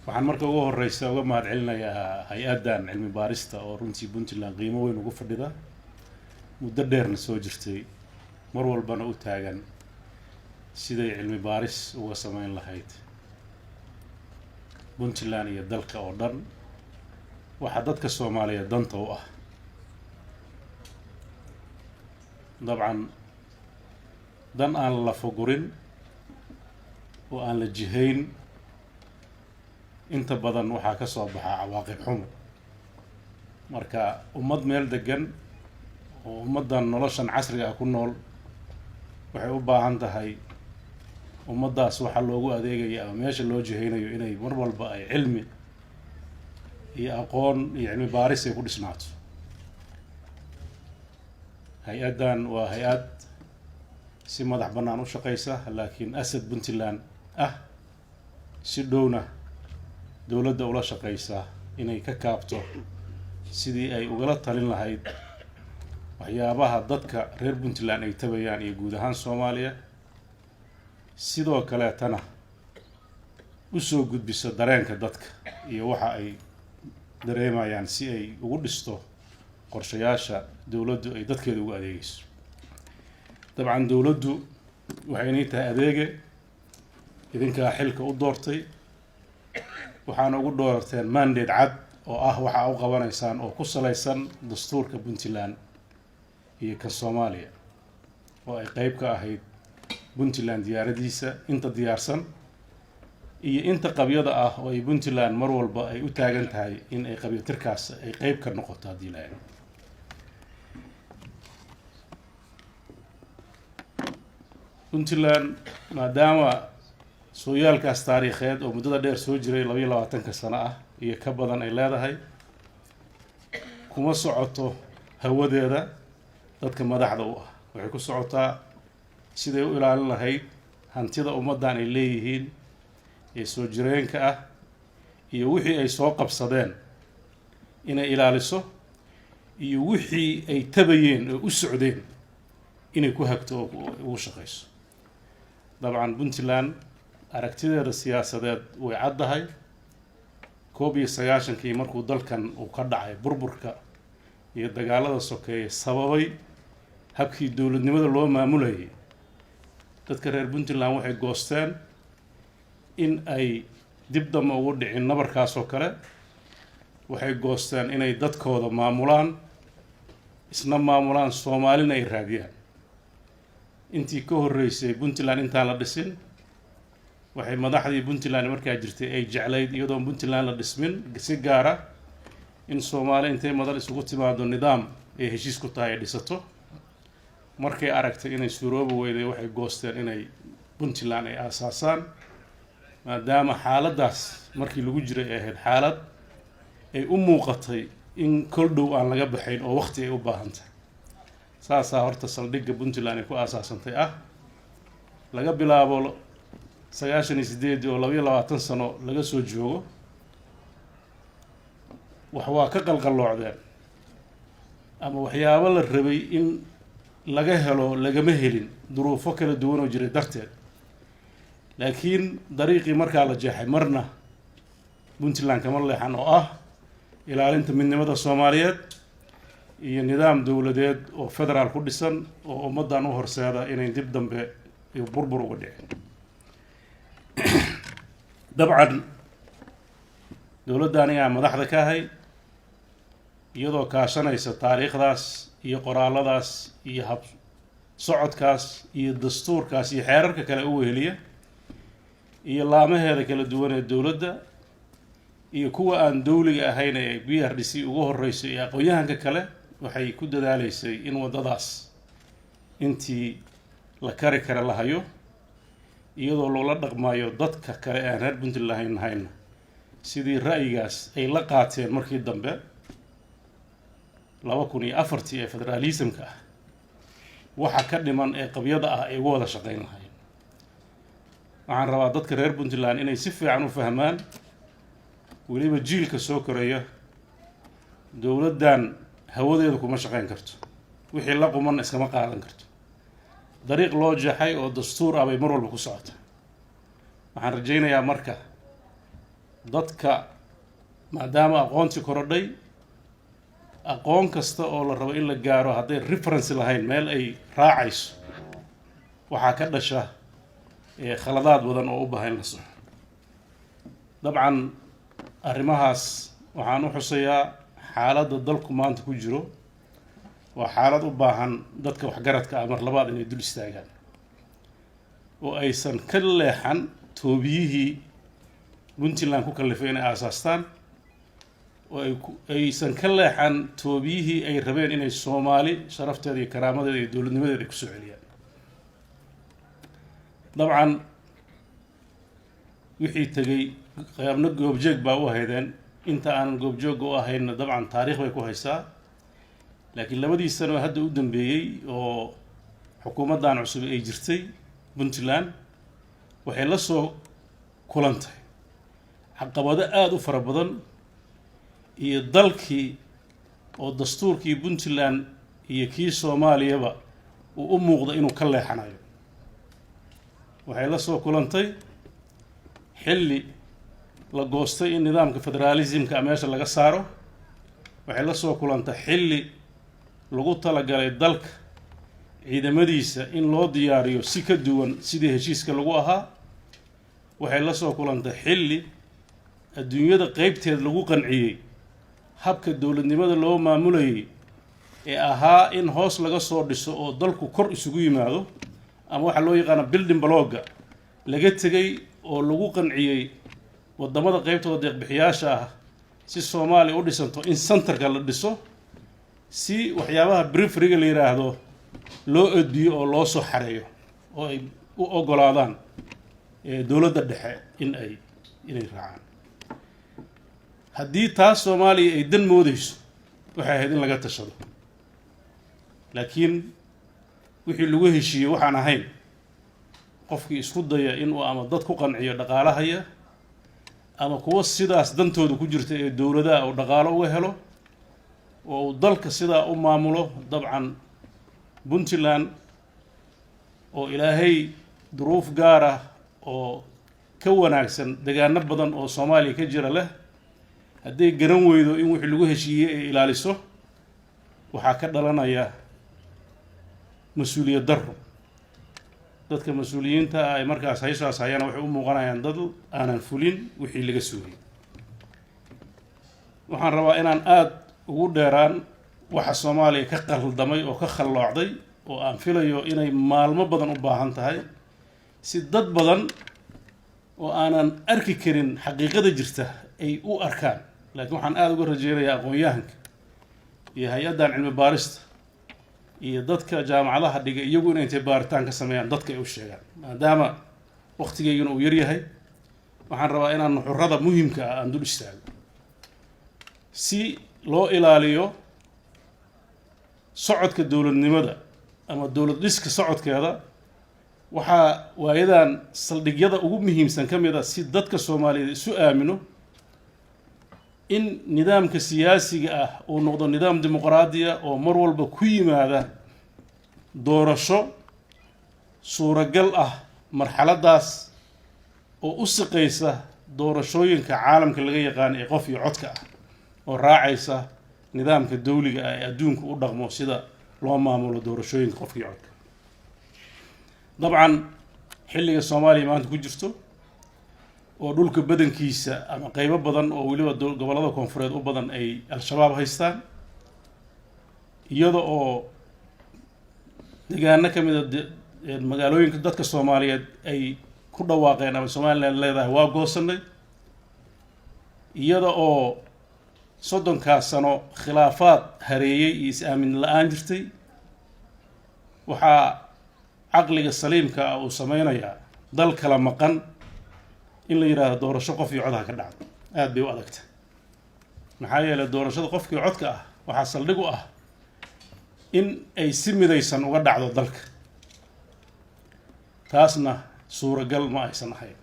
waxaan marka ugu horeysa uga mahadcelinayaa hay-addan cilmi baarista oo runtii Puntland qiimo weyn ugu fadhida muddo dheerna soo jirtay mar walbana u taagan siday cilmi baaris uga sameyn lahayd Puntland iyo dalka oo dhan waxa dadka Soomaaliyeed danta u ah dabcan dan aan la fogurin oo aan la jihayn inta badan waxaa ka soo baxa cawaaqib xumo marka ummad meel degan oo ummadan noloshan casriga ah ku nool waxay u baahan tahay ummadaas waxa loogu adeegaya ama meesha loo jihaynayo inay mar walba ay cilmi iyo aqoon iyo cilmi baaris ay ku dhisnaato hay-addan waa hay-ad si madax bannaan u shaqeysa laakiin asad Puntland ah si dhowna dowladda ula shaqeysa inay ka kaabto sidii ay ugala talin lahayd waxyaabaha dadka reer Puntland ay tabayaan iyo guud ahaan Soomaaliya sidoo kale tana u soo gudbiso dareenka dadka iyo waxa ay dareemayaan si ay ugu dhisto qorshayaasha dowladdu ay dadkeeda ugu adeegayso dabcan dowladdu waxay inay tahay adeege idinkaa xilka u doortay waxaana ugu doorteen mandate cad oo ah waxa u qabanaysaan oo ku salaysan dastuurka Puntland iyo ka Soomaaliya oo ay qayb ka ahayd Puntland diyaaradiisa inta diyaarsan iyo inta qabyada ah oo ay Puntland mar walba ay u taagan tahay in ay qabyatirkaas ay qayb ka noqoto hadii la eego Puntland maadaama sooyaalkaas taariikheed oo muddada dheer soo jiray 22 sano ah iyo ka badan ay leedahay kuma socoto hawadeeda dadka madaxda u ah waxay ku socotaa siday u ilaalin lahayd hantida ummadan ay leeyihiin ee soo jireenka ah iyo wixii ay soo qabsadeen inay ilaaliso iyo wixii ay tabayeen oo u socdeen inay ku hagto oo ugu shaqeyso dabcan Puntland aragtideeda siyaasadeed way caddahay 1991kii markuu dalkan uu ka dhacay burburka iyo dagaalada sokeeye sababay habkii dowladnimada loo maamulayay dadka reer Puntland waxay goosteen in ay dib dambe ugu dhicin nabarkaas oo kale waxay goosteen inay dadkooda maamulaan isna maamulaan Soomaalina ay raadiyaan intii ka horeysay Puntland intaan la dhisin waxay madaxdii Puntland markaa jirtay ay jeclayd iyadoo Puntland la dhismin si gaar ah in Soomaali intay madal isugu timaado nidaam ay heshiis ku tahay dhisato markay aragtay inay suuroobo weyday waxay goosteen inay Puntland ay aasaasaan maadaama xaaladaas markii lagu jiray ay ahayd xaalad ay u muuqatay in kol dhow aan laga baxayn oo waqti ay u baahan tahay saasaa horta saldhigga Puntland ay ku aasaasantay ah laga bilaabo 98 oo 22 sano laga soo joogo wax waa ka qalqaloocdeen ama waxyaabo la rabay in laga helo lagama helin duruufo kala duwan oo jiray darteed laakiin dariiqii markaa la jeexay marna Puntland kama leexan oo ah ilaalinta midnimada Soomaaliyeed iyo nidaam dowladeed oo federaal ku dhisan oo ummadan u horseeda inay dib dambe iyo burbur uga dhicin dabcan dowladdan ayaa madaxda ka ahay iyadoo kaashanaysa taariikhdaas iyo qoraaladaas iyo hab socodkaas iyo dastuurkaas iyo xeerarka kale u weheliya iyo laamaheeda kala duwan ee dowladda iyo kuwa aan dowliga ahayn ee BRDC ugu horeyso iyo aqoonyahanka kale waxay ku dadaaleysay in wadadaas intii la kari kara la hayo iyadoo loola dhaqmayo dadka kale aan reer Puntland hayna sidii ra'yigaas ay la qaateen markii dambe 2004 ee federalismka ah waxa ka dhiman ee qabyada ah ay ugu wada shaqeyn lahayn waxaan rabaa dadka reer Puntland inay si fiican u fahmaan waliba jiilka soo koraya dowladdan hawadeedu kuma shaqeyn karto wixii la quman iskama qaadan karto dariiq loo jeexay oo dastuur ah bay mar walba ku socota waxaan rajaynayaa marka dadka maadaama aqoonti korodhay aqoon kasta oo la rabo in la gaaro hadday reference lahayn meel ay raacayso waxaa ka dhasha khaladaad badan oo u baahan la soxo dabcan arrimahaas waxaan u xusayaa xaaladda dalku maanta ku jiro waa xaalad u baahan dadka waxgaradka ah mar labaad inay dul istaagaan oo aysan ka leexan toobiyihii puntland ku kallifay inay aasaastaan oo aysan ka leexan toobiyihii ay rabeen inay soomaali sharafteeda iyo karaamadeeda iyo dowladnimadeeda ay kusoo celiyaan dabcan wixii tegey qaybna goobjoog baa u ahaydeen inta aanan goobjoogga u ahaynna dabcan taariikh bay ku haysaa laakiin labadii sano hadda u dambeeyey oo xukuumaddan cusub ay jirtay puntland waxay la soo kulantay caqabado aada u fara badan iyo dalkii oo dastuurkii puntland iyo kii soomaaliyaba uu u muuqda inuu ka leexanayo waxay la soo kulantay xilli la goostay in nidaamka federaalismka meesha laga saaro waxay la soo kulantay xilli lagu talagalay dalka ciidamadiisa in loo diyaariyo si ka duwan sidii heshiiska lagu ahaa waxay la soo kulantay xilli adduunyada qeybteed lagu qanciyey habka dowladnimada loo maamulayay ee ahaa in hoos laga soo dhiso oo dalku kor isugu yimaado ama waxaa loo yaqaana building blogga laga tegay oo lagu qanciyey waddamada qeybtooda deeqbixiyaasha ah si soomaaliya u dhisanto in centerka la dhiso si waxyaabaha brifriga la yidhaahdo loo edbiyo oo loo soo xareeyo oo ay u oggolaadaan dowladda dhexe inay raacaan haddii taas soomaaliya ay dan moodeyso waxay ahayd in laga tashado laakiin wixii lagu heshiiyey waxaan ahayn qofkii isku daya inuu ama dad ku qanciyo dhaqaalahaya ama kuwa sidaas dantooda ku jirta ee dowladaha uu dhaqaalo uga helo oo uu dalka sidaa u maamulo dabcan puntland oo ilaahay duruuf gaar ah oo ka wanaagsan degaano badan oo soomaaliya ka jira leh hadday garan weydo in wixii lagu heshiiyey ay ilaaliso waxaa ka dhalanaya mas-uuliyad darro dadka mas-uuliyiinta ah ay markaas haysaas hayana waxay u muuqanayaan dad aanan fulin wixii laga sugayay waxaan rabaa inaan aada ugu dheeraan waxa soomaaliya ka qaldamay oo ka khalloocday oo aan filayo inay maalmo badan u baahan tahay si dad badan oo aanan arki karin xaqiiqada jirta ay u arkaan laakiin waxaan aada uga rajeynayaa aqoon-yahanka iyo hay-addan cilmi baarista iyo dadka jaamacadaha dhiga iyagu inay intay baaritaan ka sameeyaan dadka ay u sheegaan maadaama waqtigeyguna uu yaryahay waxaan rabaa inaan nuxurada muhimka ah aan dul istaago si loo ilaaliyo socodka dowladnimada ama dowlad dhiska socodkeeda waxaa waayadan saldhigyada ugu muhiimsan ka mid a si dadka soomaaliyeed isu aamino in nidaamka siyaasiga ah uu noqdo nidaam dimuqraadiya oo mar walba ku yimaada doorasho suuragal ah marxaladdaas oo u siqaysa doorashooyinka caalamka laga yaqaano ee qof iyo codka ah oo raacaysa nidaamka dawliga ah ee adduunka u dhaqmo sida loo maamulo doorashooyinka qofka iyo codka dabcan xilliga soomaaliya maanta ku jirto oo dhulka badankiisa ama qeybo badan oo weliba gobollada koonfureed u badan ay al-shabaab haystaan iyada oo degaano ka mid a magaalooyinka dadka soomaaliyeed ay ku dhawaaqeen ama somaliland leedahay waa goosanay iyada oo soddonkaas sano khilaafaad hareeyey iyo is-aamin la-aan jirtay waxaa caqliga saliimka ah uu sameynayaa dal kala maqan in la yidhaahdo doorasho qof iyo codha ka dhacdo aada bay u adagta maxaa yeelay doorashada qofkii codka ah waxaa saldhig u ah in ay si midaysan uga dhacdo dalka taasna suuragal ma aysan ahayn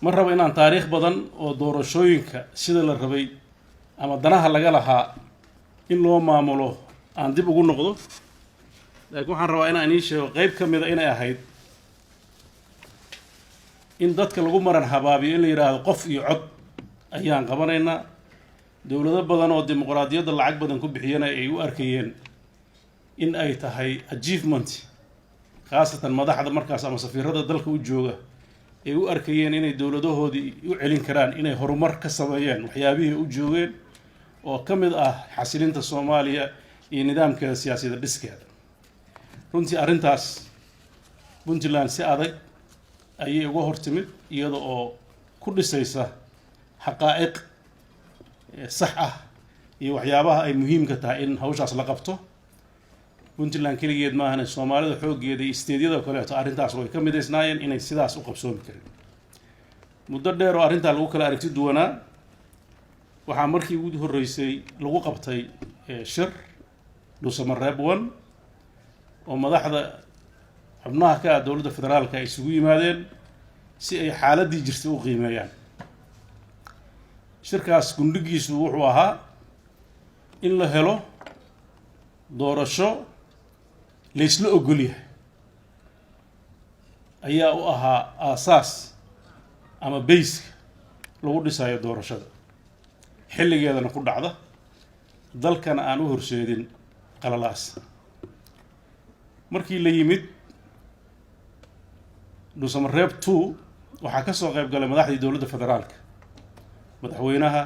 ma rabo inaan taariikh badan oo doorashooyinka sida la rabay ama danaha laga lahaa in loo maamulo aan dib ugu noqdo laakiin waxaan rabaa inaan ii sheego qeyb ka mida inay ahayd in dadka lagu maran habaabiyo in la yidhaahdo qof iyo cod ayaan qabanaynaa. dowlado badan oo dimuqraadiyadda lacag badan ku bixiyana ay u arkayeen in ay tahay achievement, khaasatan madaxda markaas ama safiirada dalka u jooga ay u arkayeen inay dowladahoodii u celin karaan inay horumar ka sameeyeen waxyaabihii u joogeen oo ka mid ah xasilinta Soomaaliya iyo nidaamkeeda siyaasadda dhiskeeda. runtii arrintaas Puntland si adag ayay uga hortimid iyada oo ku dhisaysa xaqaa'iq sax ah iyo waxyaabaha ay muhiimka tahay in hawshaas la qabto. Puntland keligeed ma ahna Soomaalida xooggeeda iyo isteedyada kaleeto arrintaas way ka midaysnaayeen inay sidaas u qabsoomi karin. muddo dheer oo arrintaa lagu kala aragti duwanaa waxaa markii ugu horreysay lagu qabtay shir Dhuusamareeb 1 oo madaxda xubnaha ka ah dowladda federaalka ay isugu yimaadeen si ay xaaladii jirtay u qiimeeyaan. shirkaas gundhigiisu wuxuu ahaa in la helo doorasho la isla ogol yahay ayaa u ahaa aasaas ama base lagu dhisayo doorashada xilligeedana ku dhacda dalkana aan u horseedin qalalaas. markii la yimid Dhuusamareeb 2 waxaa ka soo qayb galay madaxdii dowladda federaalka, madaxweynaha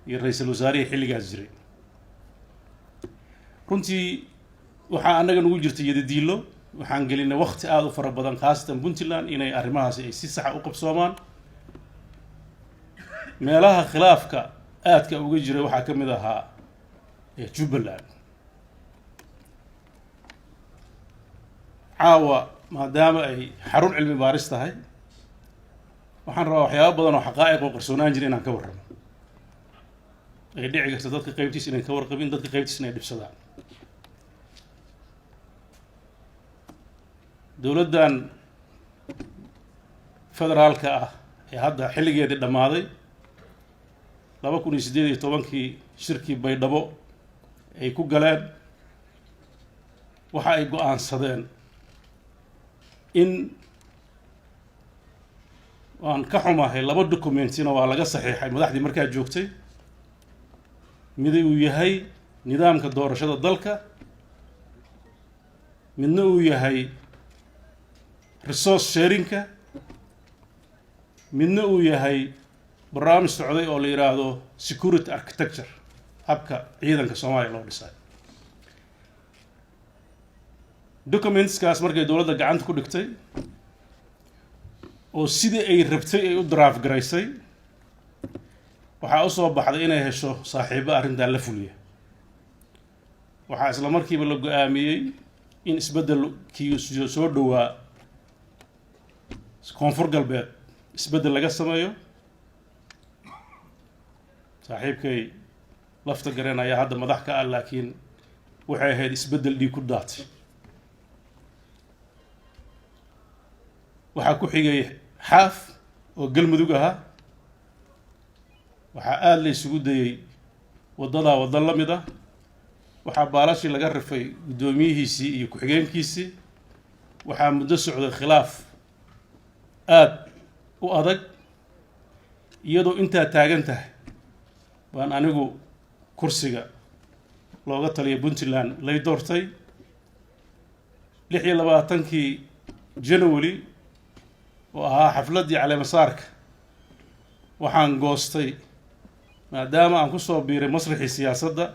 iyo ra'iisul wasaaraha xilligaas jiray. runtii waxaa annaga nagu jirtay yadadiilo, waxaan gelinay waqti aad u fara badan khaasatan Puntland inay arrimahaasi ay si sax u qabsoomaan. meelaha khilaafka aadka uga jiray waxaa ka mid ahaa Jubbaland. caawa maadaama ay xarun cilmi baaris tahay waxaan rabaa waxyaabo badan oo xaqaa'iq oo qarsoonaan jira inaan ka warramo. ay dhici karta dadka qaybtiis inay ka warqabin, dadka qaybtiis inay dhibsadaan. dowladdan federaalka ah ee hadda xilligeedii dhammaaday 2018 shirkii Baydhabo ay ku galeen waxa ay go'aansadeen in waan ka xumahay 2 dokumentina waa laga saxiixay madaxdii markaa joogtay. mid uu yahay nidaamka doorashada dalka, midna uu yahay resource sharingka, midna uu yahay barnaamij socday oo la yiraahdo security architecture, habka ciidanka Soomaaliya loo dhisay. documentskaas markay dowladda gacanta ku dhigtay oo sidii ay rabtay ay u draft garaysay waxaa u soo baxday inay hesho saaxiibo arrintan la fuliya. waxaa isla markiiba la go'aamiyey in isbeddelkii soo dhowaa koonfur galbeed isbeddel laga sameeyo. saaxiibkay lafta gareen ayaa hadda madax ka ah, laakiin waxay ahayd isbeddel dhiig ku daatay. waxaa ku xigay xaaf oo galmudug ahaa. waxaa aad la isugu dayay waddadaa waddo la mid ah. waxaa baalashii laga rifay guddoomiyihiisii iyo ku-xigeenkiisii. waxaa muddo socday khilaaf aad u adag. iyadoo intaa taagan tahay baan anigu kursiga looga taliyay Puntland lay doortay 26 January oo ahaa xafladii caleemasaarka. waxaan goostay maadaama aan ku soo biiray masraxii siyaasadda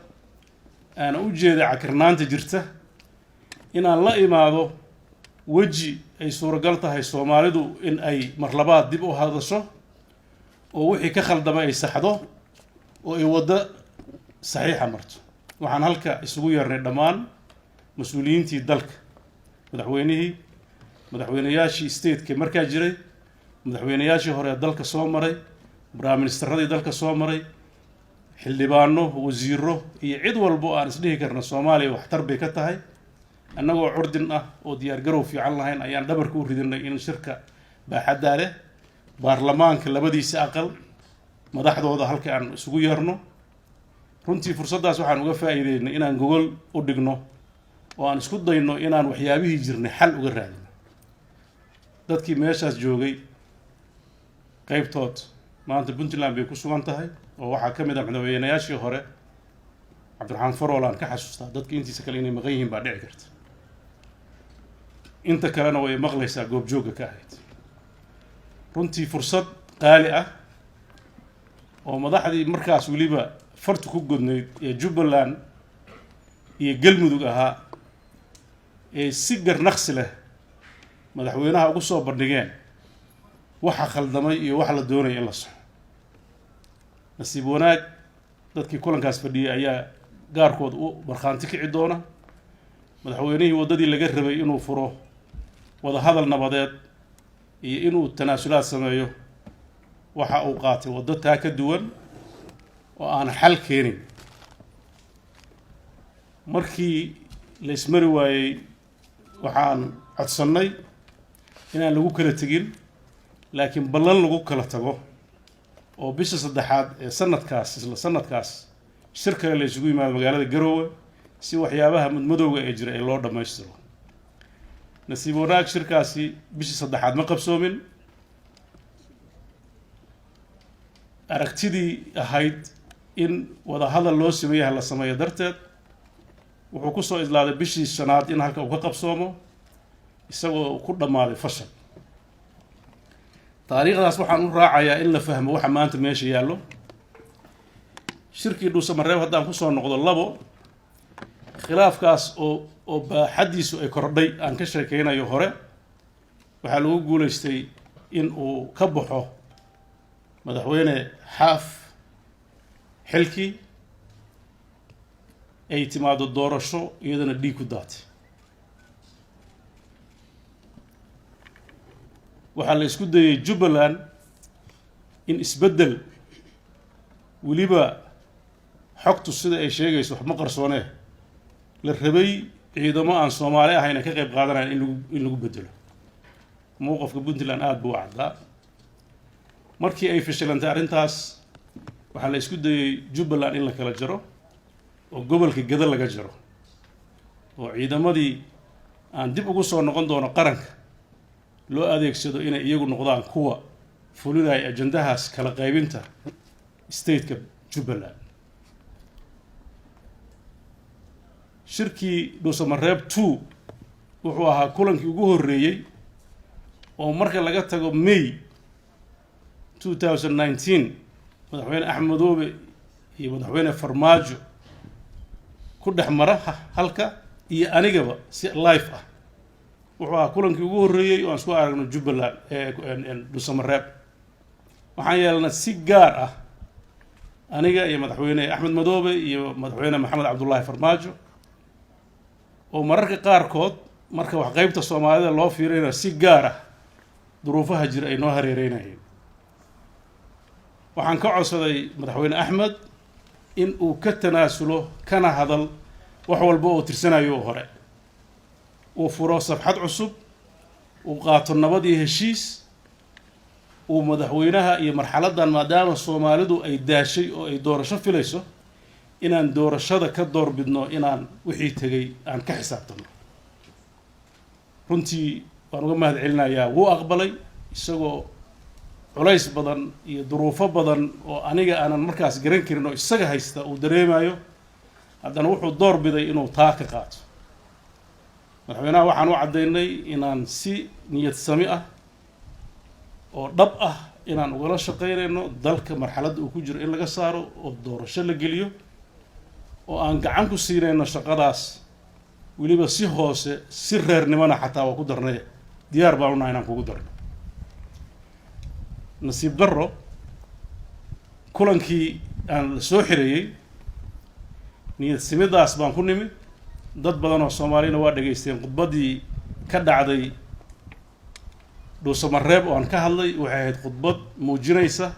aan u jeeday cakirnaanta jirta inaan la imaado weji ay suuragal tahay Soomaalidu in ay marlabaad dib u hadasho oo wixii ka khaldamay ay saxdo oo ay waddo saxiixa marto. waxaan halka isugu yeernay dhammaan mas'uuliyiintii dalka, madaxweynihii, madaxweynayaashii state-ka markaa jiray, madaxweynayaashii hore dalka soo maray, prime ministeradii dalka soo maray, xildhibaano, wasiiro iyo cid walbo aan isdhihi karna Soomaaliya waxtar bay ka tahay. annagoo curdin ah oo diyaar garow fiican lahayn ayaan dhabarka u ridinay in shirka baaxadda leh baarlamaanka labadiisa aqal madaxdooda halka aan isugu yeerno. runtii fursaddaas waxaan uga faa'iideynay inaan gogol u dhigno oo aan isku dayno inaan waxyaabihii jirnay xal uga raadino. dadkii meeshaas joogay qaybtood maanta puntland bay ku sugan tahay oo waxaa ka mid ah madaxweynayaashii hore cabdiraxmaan farool aan ka xasuustaa dadka intiisa kale inay maqan yihiin baa dhici karta inta kalena way maqlaysaa goobjoogga ka ahayd runtii fursad qaali ah oo madaxdii markaas weliba fartu ku godnayd ee jubbaland iyo galmudug ahaa ee si garnaqsi leh madaxweynaha ugu soo bandhigeen waxa khaldamay iyo waxa la doonaya in la soxo nasiib wanaag dadkii kulankaas fadhiyay ayaa gaarkood u markhaanti kici doona madaxweynihii waddadii laga rabay inuu furo wada hadal nabadeed iyo inuu tanaasulaad sameeyo waxa uu qaatay waddo taa ka duwan oo aan xal keenin markii la ismari waayey waxaan codsannay inaan lagu kala tegin laakiin ballan lagu kala tago oo bisha saddexaad ee sanadkaas isla sanadkaas shir kale la isugu yimaado magaalada Garowe si waxyaabaha madmadowga ee jira ee loo dhammaystiro nasiib wanaag shirkaasi bishii saddexaad ma qabsoomin aragtidii ahayd in wada hadal loo sameeyaha la sameeyo darteed wuxuu ku soo islaaday bishii shanaad in halka uu ka qabsoomo isagoo ku dhammaaday fashal taariikhdaas waxaan u raacayaa in la fahmo waxa maanta meesha yaallo shirkii dhuusamareeb haddaan ku soo noqdo labo khilaafkaas oo baaxaddiisu ay kordhay aan ka sheekeynayo hore waxaa lagu guulaystay in uu ka baxo madaxweyne xaaf xilkii ay timaado doorasho iyadana dhiig ku daatay waxaa la isku dayay jubbaland in isbeddel weliba xogtu sida ay sheegayso wax ma qarsoonee la rabay ciidamo aan soomaali ahayna ka qayb qaadanayan in lagu bedelo mowqafka puntland aada buu caddaa markii ay fashilantay arrintaas waxaa la isku dayay jubbaland in la kala jaro oo gobolka gada laga jaro oo ciidamadii aan dib ugu soo noqon doono qaranka loo adeegsado inay iyagu noqdaan kuwa fulinaya ajandahaas kala qaybinta stateka jubbaland shirkii dhuusamareeb 2 wuxuu ahaa kulankii ugu horreeyey oo marka laga tago May 2019 madaxweyne axmed madoobe iyo madaxweyne farmaajo ku dhex mara halka iyo anigaba si live ah wuxuu ahaa kulankii ugu horreeyey oo aan isku aragno jubbaland dhuusamareeb waxaan yeelnay si gaar ah aniga iyo madaxweyne axmed madoobe iyo madaxweyne maxamed cabdullaahi farmaajo oo mararka qaarkood marka wax qaybta soomaalida loo fiirinayo si gaar ah duruufaha jira ay noo hareereynayeen waxaan ka codsaday madaxweyne axmed in uu ka tanaasulo kana hadal wax walba oo tirsanayo oo hore uu furo safxad cusub uu qaato nabad iyo heshiis uu madaxweynaha iyo marxaladdan maadaama soomaalidu ay daashay oo ay doorasho filayso inaan doorashada ka doorbidno inaan wixii tegay aan ka xisaabtano runtii waan uga mahad celinayaa wuu aqbalay isagoo culays badan iyo duruufo badan oo aniga aanan markaas garan karin oo isaga haysta uu dareemayo haddana wuxuu doorbiday inuu taa ka qaato madaxweynaha waxaan u caddaynay inaan si niyad sami ah oo dhab ah inaan ugala shaqaynayno dalka marxaladda uu ku jiro in laga saaro oo doorasho la geliyo oo aan gacan ku siinayno shaqadaas weliba si hoose si reernimona xataa waa ku darnay diyaar baan unahay inaan kugu darno nasiib darro kulankii aan la soo xireeyey niyad simidaas baan ku nimid dad badan oo soomaalina waa dhegaysteen khudbaddii ka dhacday dhuusamareeb oo aan ka hadlay waxay ahayd khudbad muujinaysa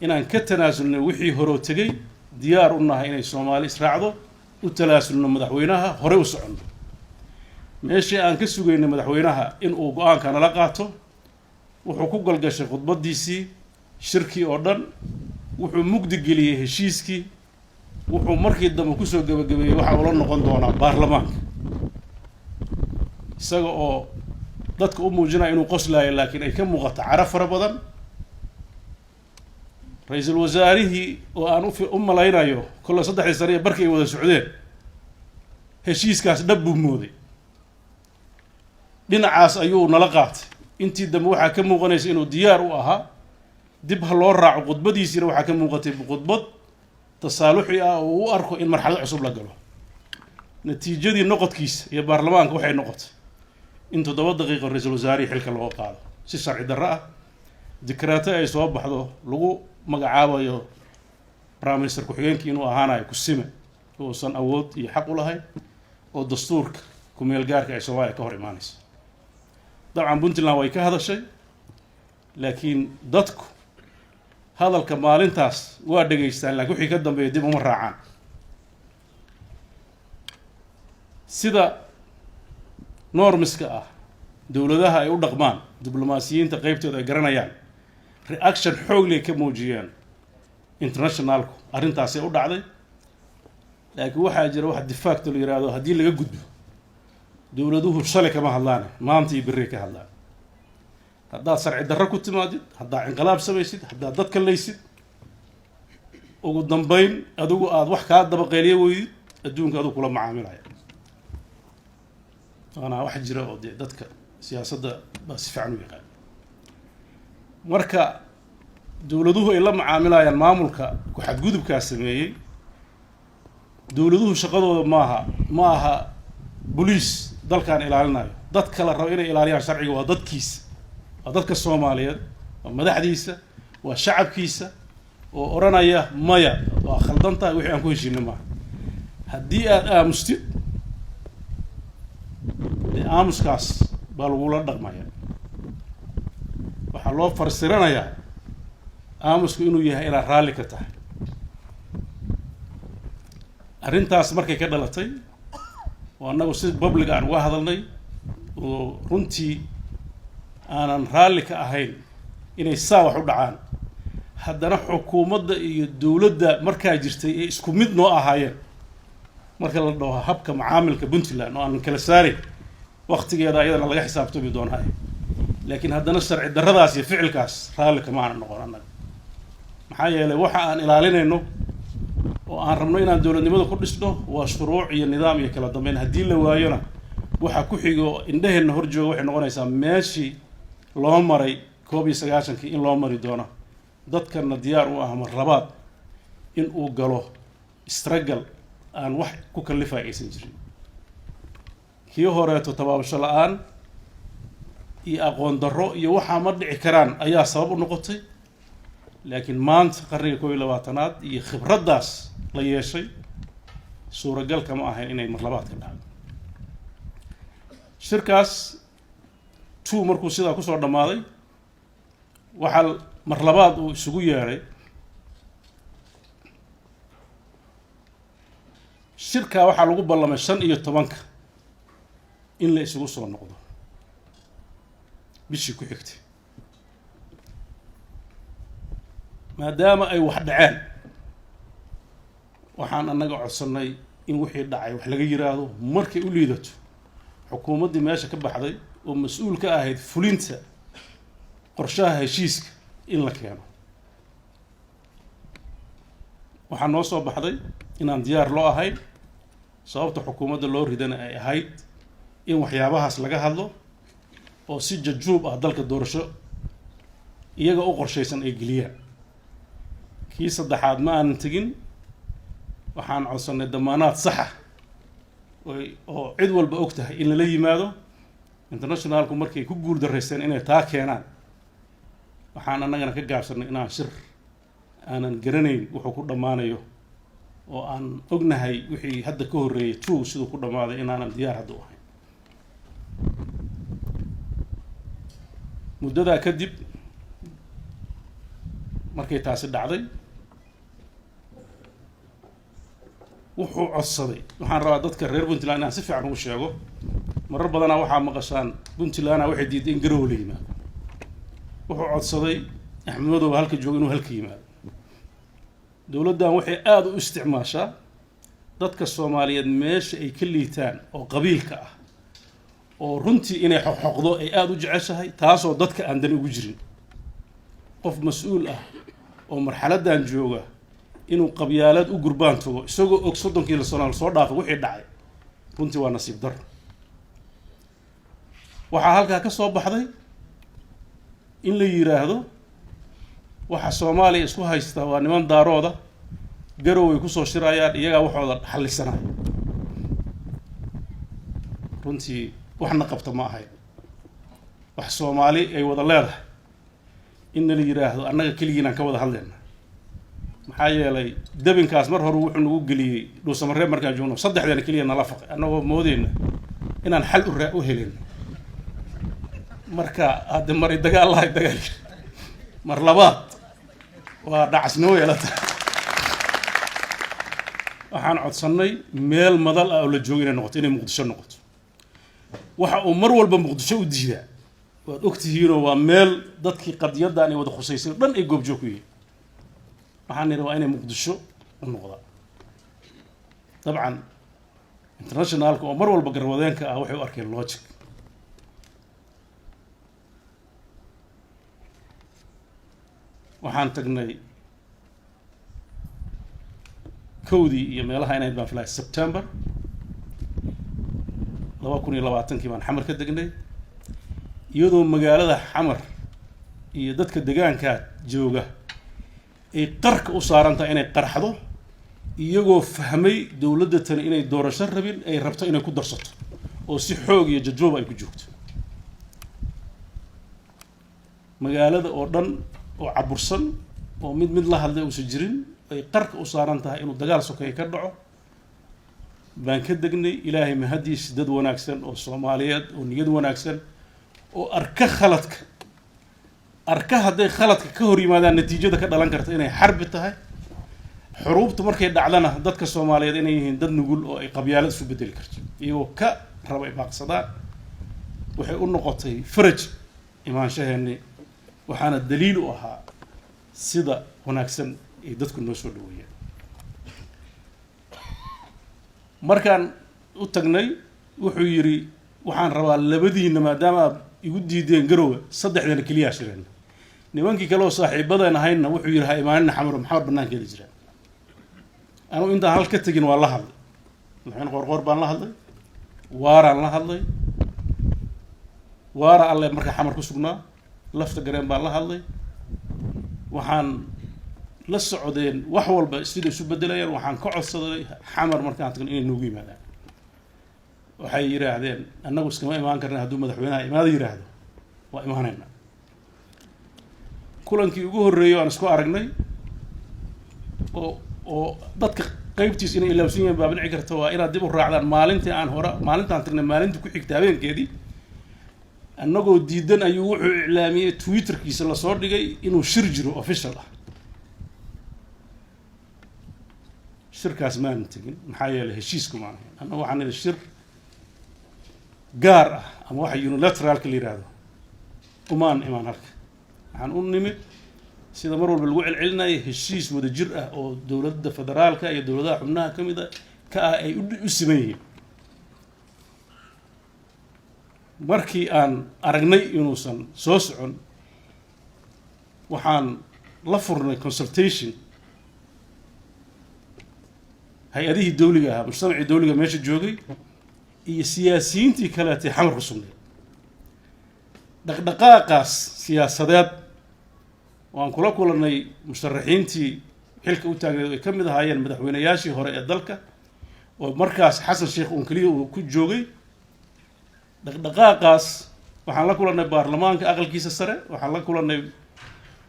inaan ka tanaasulnay wixii horoo tegey diyaar u nahay inay soomaali israacdo u talaasulno madaxweynaha hore u soconno meeshii aan ka sugaynay madaxweynaha in uu go-aanka nala qaato wuxuu ku galgashay khudbaddiisii shirkii oo dhan wuxuu mugdi geliyey heshiiskii wuxuu markii dambe kusoo gabagabeeyey waxa ula noqon doonaa baarlamaanka isaga oo dadka u muujinaya inuu qoslaayo laakiin ay ka muuqato cara fara badan ra-iisul wasaarihii oo aan u malaynayo kolle 3 sano barkay wada socdeen heshiiskaas dhab buu mooday dhinacaas ayuu nala qaatay intii dambe waxaa ka muuqanaysa inuu diyaar u ahaa dib ha loo raaco khudbadiisina waxaa ka muuqatay khudbad tasaaluxi ah oo u arko in marxalad cusub la galo natiijadii noqodkiisa iyo baarlamaanka waxay noqotay in 7 daqiiqo ra-iisul wasaarihii xilka loo qaado si sharci darro ah dikraato ay soo baxdo lagu magacaabayo prime minister ku-xigeenkii inuu ahaanayo kusime uusan awood iyo xaq u lahayn oo dastuurka ku-meel gaarka ay Soomaaliya ka hor imaanayso dabcan Puntland way ka hadashay laakiin dadku hadalka maalintaas waa dhageystaan laakiin wixii ka dambeeyay dib uma raacaan sida normska ah dowladaha ay u dhaqmaan diblomaasiyiinta qaybtooda ay garanayaan reaction xoog leh ka muujiyeen internationalku arrintaasay u dhacday laakiin waxaa jira wax difaacto la yiraahdo haddii laga gudbo dowladuhu shalay kama hadlaan maanta iyo berri ka hadlaan haddaad sharci darro ku timaadid haddaad inqilaab samaysid haddaad dadka laysid ugu dambayn adigu aad wax kaa dabaqeeliyo weydid adduunka adigu kula macaamilaya ana wax jira oo dadka siyaasadda baa si fiican u yaqaan marka dowladuhu ay la macaamilayaan maamulka ku xadgudubkaas sameeyey dowladuhu shaqadooda ma aha boliis dalkan ilaalinayo dad kale rabo inay ilaaliyaan sharciga waa dadkiisa waa dadka Soomaaliyeed waa madaxdiisa waa shacabkiisa oo oranaya maya waa khaldan tahay wixii aan ku heshiinay ma haddii aad aamustid aamuskaas baa lagula dhaqmaya waxaa loo farsiranayaa aamusku inuu yahay inaad raalli ka tahay arrintaas markay ka dhalatay oo annagu si public aan uga hadalnay oo runtii aanan raalli ka ahayn inay saa wax u dhacaan haddana xukuumadda iyo dowladda markaa jirtay ee isku mid noo ahaayeen marka la dhaho habka macaamilka Puntland oo aan kala saarin waqtigeeda ayadana laga xisaabtami doonaa laakiin haddana sharci darradaas iyo ficilkaas raalli kama aan noqon annaga maxaa yeelay waxa aan ilaalinayno oo aan rabno inaan dowladnimada ku dhisno waa shuruuc iyo nidaam iyo kala dambeyn haddii la waayona waxa ku xigo indhaheenna hor jooga waxay noqonaysaa meeshii loo maray 19 in loo mari doono dadkana diyaar u ah mar labaad in uu galo struggle aan wax ku kalifa aysan jirin kii horeeto tabaabasho la'aan iyo aqoon darro iyo waxa ma dhici karaan ayaa sabab u noqotay laakiin maanta qarniga 21aad iyo khibraddaas la yeeshay suuragal kama ahayn inay mar labaad ka dhacdo shirkaas 2 markuu sidaa ku soo dhamaaday waxa mar labaad uu isugu yeeray shirka waxa lagu ballamay 15 in la isugu soo noqdo bishii ku xigtay maadaama ay wax dhaceen waxaan annaga codsanay in wixii dhacay wax laga yiraahdo markay u liidato xukuumaddii meesha ka baxday oo mas'uul ka ahayd fulinta qorshaha heshiiska in la keeno waxaan noo soo baxday inaan diyaar loo ahayn sababta xukuumadda loo ridana ay ahayd in waxyaabahaas laga hadlo oo si jajuub ah dalka doorasho iyaga u qorshaysan ay geliyaan kii saddexaad ma aanan tegin waxaan codsanay damaanaad sax ah oo cid walba og tahay in lala yimaado internationalku markay ku guul daraysteen inay taa keenaan waxaan annagana ka gaabsanay inaan shir aanan garanayn wuxuu ku dhammaanayo oo aan ognahay wixii hadda ka horreeyay 2 siduu ku dhammaaday inaanan diyaar hadda u ahayn muddadaa kadib markay taasi dhacday wuxuu codsaday waxaan rabaa dadka reer Puntland inaan si fiican ugu sheego marar badanaa waxaa maqashaan Puntland waxay diiday in garow la yimaado wuxuu codsaday Axmed Madow halka joogo inuu halka yimaado dowladdan waxay aad u isticmaashaa dadka Soomaaliyeed meesha ay ka liitaan oo qabiilka ah oo runtii inay xoqdo ay aad u jeceshahay taasoo dadka aan dan ugu jirin qof mas'uul ah oo marxaladan jooga inuu qabyaalad u gurbaan tago isagoo og 30 sano soo dhaafay wixii dhacay runtii waa nasiib dar waxaa halkaa ka soo baxday in la yiraahdo waxa Soomaaliya isku haysta waa niman daarooda garow ay ku soo shirayaan iyaga waxooda xallisanay runtii waxna qabta ma ahay wax Soomaali ay wada leedahay in la yiraahdo annaga kaligiina ka wada hadlayna maxaa yeelay dabinkaas mar hore wuxuu nagu geliyay dhuusamareeb markaan joogno saddexdan kaliya nala faqay annagoo moodeyna inaan xal u helin marka hadda maray dagaal mar labaad waa dhacasnimo yeelata waxaan codsanay meel madal ah oo la joogo inay noqoto inay Muqdisho noqoto waxa uu mar walba Muqdisho u diidaa waad ogtihiinoo waa meel dadkii qadiyaddan ay wada khusaysay dhan ay goobjoog ku yihiin waxaan niri waa inay Muqdisho u noqdaan dabcan internationalka oo mar walba garwadeenka ah waxay u arkeen logic waxaan tagnay kowdii iyo meelaha inayd baan filay September 2020 baan xamar ka degnay iyadoo magaalada xamar iyo dadka deegaanka jooga ay qarka u saarantaa inay qarxdo iyagoo fahmay dawladda tan inay doorasho rabin ay rabto inay ku darsato oo si xoog iyo jajoob ay ku joogto magaalada oo dhan oo cabursan oo mid la hadlay oo jirin ay qarka u saaran tahay inuu dagaal sokeey ka dhaco baan ka degnay ilaahay mahadiis dad wanaagsan oo Soomaaliyeed oo niyad wanaagsan oo arka haday khaladka ka hor yimaadaan natiijada ka dhalan karta inay xarbi tahay xuruubtu markay dhacdana dadka Soomaaliyeed inay yihiin dad nugul oo ay qabyaalad isu bedeli karto iyagoo ka rabay baaqsadaan waxay u noqotay faraj imaanshaheeni waxaana daliil u ahaa sida wanaagsan ee dadku noo soo dhaweeyeen markaan u tagnay wuxuu yiri waxaan rabaa labadiina maadaama igu diideen garowga saddexdana kaliya shireen nimankii kale oo saaxiibadeen ahayna wuxuu yiri ha imaanina xamar maxamed banaankeeda jira anu inta hal ka tagin waa la hadlay waxaan qorqor baan la hadlay waaraan la hadlay waara alle marka xamar ku sugnaa lafta gareen baan la hadlay waxaan la socdeen wax walba sida isu bedelayaan waxaan ka codsaday xamar markaan tagin inay noogu yimaadaan waxay yiraahdeen annagu iskama imaan karnaa hadduu madaxweynaha imaado yiraahdo waa imaanayna kulankii ugu horeeyay aan isku aragnay oo dadka qaybtiis inay ilaawsan yihiin baa binici karta waa inaad dib u raacdaan maalintaan tagnay maalintii ku xigtay habeenkeedii annagoo diidan ayuu wuxuu iclaamiyay Twitterkiisa la soo dhigay inuu shir jiro official ah shirkaas maan tagin maxaa yeelay heshiisku ma ahayn annagu waxaan nidhi shir gaar ah ama waxa unilateral ka yiraahdo umaan imaan halka waxaan u nimid sida mar walba lagu celcelinayay heshiis wada jir ah oo dawladda federaalka iyo dawladaha xubnaha kamid ah ka ay u siman yihiin markii aan aragnay inuusan soo socon waxaan la furnay consultation hay'adihii dawliga ah mujtamacii dawliga meesha joogay iyo siyaasiyiintii kale ee xamar ku sugnay dhaqdhaqaaqaas siyaasadeed waan kula kulanay musharaxiintii xilka u taagneed ay kamid ahaayeen madaxweynayaashii hore ee dalka oo markaas xasan sheekh uu kaliya uu ku joogay dhaqdhaqaaqaas waxaan la kulanay baarlamaanka aqalkiisa sare waxaan la kulanay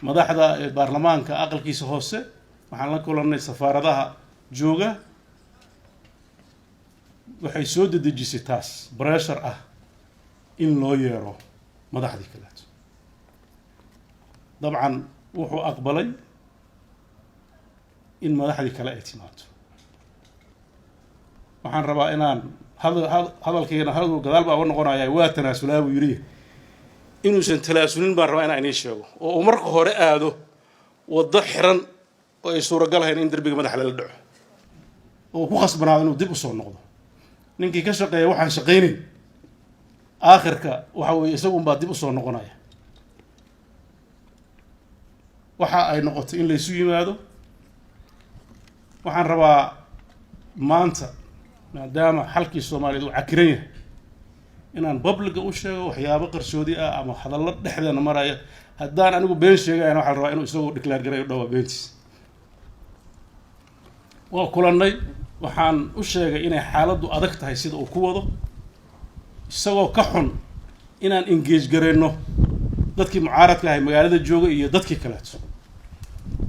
madaxda baarlamaanka aqalkiisa hoose waxaan la kulanay safaaradaha jooga waxay soo dedejisay taas pressure ah in loo yeero madaxdii kale dabcan wuxuu aqbalay in madaxdii kale ay timaado waxaan rabaa inaan hadalkeena hadal gadaal baa uga noqonayaa waa tanaasulaa buu yiri inuusan talaasulin baan rabaa inaan inii sheego oo uu marka hore aado waddo xiran oo ay suuragal ahayn in darbiga madaxa la dhaco oo ku khasbanaado inuu dib u soo noqdo ninkii ka shaqeeya waxaan shaqeynay aakhirka waxa weeye isagu baa dib u soo noqonaya waxa ay noqotay in la isu yimaado. waxaan rabaa maanta maadaama xalkii Soomaaliyeed uu cakiran yahay inaan publica u sheego waxyaabo qarsoodi ah ama hadallo dhexdeena maraya haddaan anigu been sheegayna waxaan rabaa inuu isagoo declare gareeyo dhawaa beentiis. waa kulannay waxaan u sheegay inay xaaladdu adag tahay sida uu ku wado isagoo ka xun inaan engage gareyno dadkii mucaaradka ahay magaalada jooga iyo dadkii kaleeto.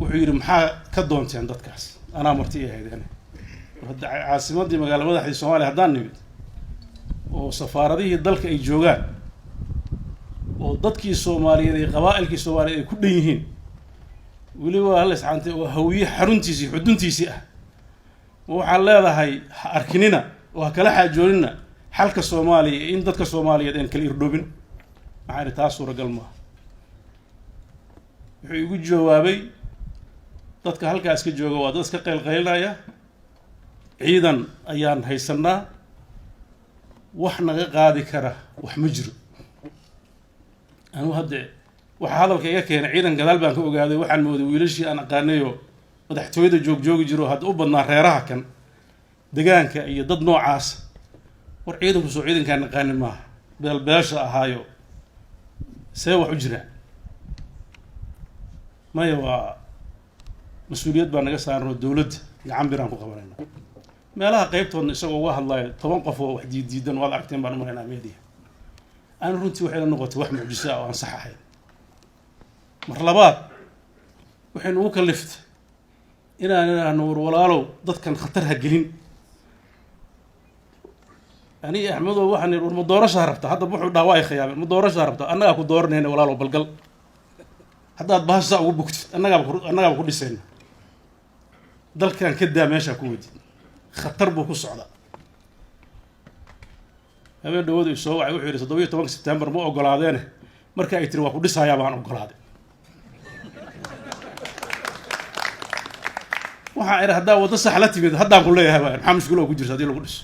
wuxuu yidhi maxaa ka doonteen dadkaas anaa marti i ahaydeen caasimadii magaala madaxdii Soomaaliya haddaan nimid oo safaaradihii dalka ay joogaan oo dadkii Soomaaliyeed iyo qabaa'ilkii Soomaaliyeed ay ku dhan yihiin weliba hal iscaantay oo hawiye xaruntiisii xuduntiisii ah waxaan leedahay ha arkinina oo ha kala xaajoonina xalka Soomaaliya in dadka Soomaaliyeed aan kala irdhoobin maxaa taas suuragal maaha. wuxuu igu jawaabay dadka halkaas ka jooga waa dad iska qaylqaylinaya ciidan ayaan haysanaa wax naga qaadi kara wax ma jiro. anu hadda waxa hadalka iga keenay ciidan gadaal baan ka ogaaday waxaan mooday wiilashii aan aqaanayo madaxtooyada joogi jiro hadda u badnaa reeraha kan deegaanka iyo dad noocaas war ciidanku soo ciidankaan aqaanin maaha beelbeesha ahaayo see wax u jira maya waa mas-uuliyad baa naga saaran oo dowladda gacan biraan ku qabanayna. meelaha qaybtoodna isagoo uga hadlayo 10 qof oo wax diidan waad aragteen baan u maraynaa media aan runtii waxay la noqotay wax mucjiso ah oo aan sax ahayn. mar labaad waxaynu ugu kaliftay inaan nuur walaalow dadkan khatar ha gelin. ani Axmedow waxaan war ma doorasho rabta hadda wuxuu dhaaway khiyaamay ma doorasho rabta annaga ku dooranayna walaalow balgal haddaad bahasha ugu bugtid annaga ku dhisayna dalkan ka daa meesha ku wadi khatar buu ku socdaa. habeen dhawadu soo wacay wuxuu yiri 17 September ma ogolaadeene marka ay tiri waa ku dhisayaa baan ogolaaday. waxaan ira hadda wada sax la timid haddaan ku leeyahay maxaa mushkil oo ku jirta hadii lagu dhiso.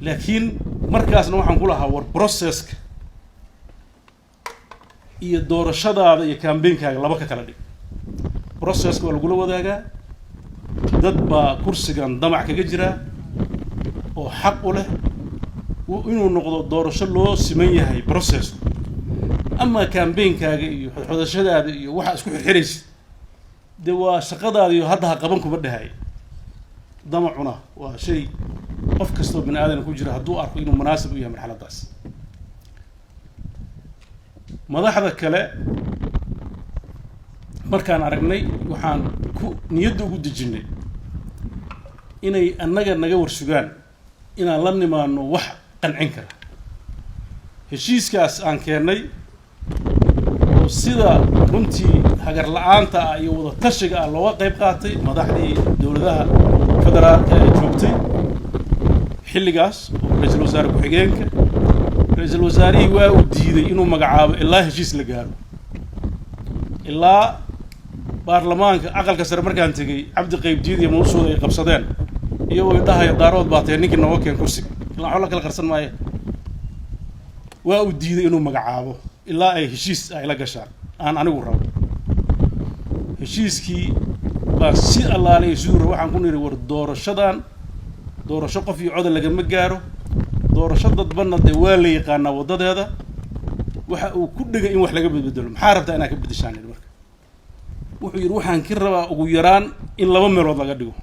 laakiin markaasna waxaan ku lahaa war processka iyo doorashadaada iyo campaignkaaga laba ka kala dhig. processka waa lagula wadaagaa dad baa kursigan damac kaga jira oo xaq u leh inuu noqdo doorasho loo siman yahay process. ama campaignkaaga iyo xodashadaada iyo waxa isku xirxiraysa de waa shaqadaada iyo hadda ha qaban kuma dhahay. damacuna waa shay qof kastoo bini aadan ku jira hadduu arko inuu munaasib u yahay marxaladaas. madaxda kale markaan aragnay waxaan ku niyadda ugu dejinay inay annaga naga warsugaan inaan la nimaano wax qancin kara. heshiiskaas aan keennay oo sida runtii hagar la'aanta ah iyo wada tashiga ah looga qayb qaatay madaxdii dowladaha federaalka ee joogtay xilligaas oo ra'iisul wasaare ku-xigeenka ra'iisul wasaarihii waa uu diiday inuu magacaabo ilaa heshiis la gaaro. ilaa baarlamaanka aqalka sare markaan tegay cabdi qaybdiid iyo mawsuud ay qabsadeen iyagoo idhahaya daarood baa tahay ninkii nooga keen kursiga ilaa xoolo kala qarsan maayo. waa uu diiday inuu magacaabo ilaa ay heshiis ay la gashaan aan anigu rabo. heshiiskii baa si allaalay suura waxaan ku niri war doorasho qof iyo cod lagama gaaro doorasho dadbanna dee waa la yaqaanaa wadadeeda waxa uu ku dhigay in wax laga bedbedelo maxaa rabtaa inaad ka bedeshaan marka. wuxuu yiri waxaan ka rabaa ugu yaraan in 2 meelood laga dhigo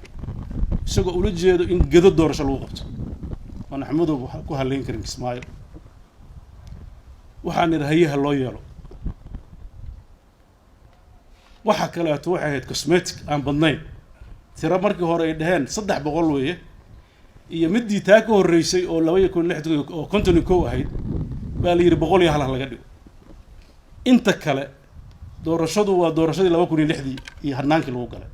isagoo ula jeedo in gado doorasho lagu qabto. waan Axmedow ku haleyn karin Kismaayo waxaan irahayaha loo yeelo. waxa kale oo waxay ahayd cosmetic aan badnayn tira markii hore ay dhaheen 300 weeye iyo midii taa ka horeysay oo 260 oo 51 ahayd baa la yiri 100 iyo hal laga dhigo. inta kale doorashadu waa doorashadii 2006 iyo hanaankii lagu galay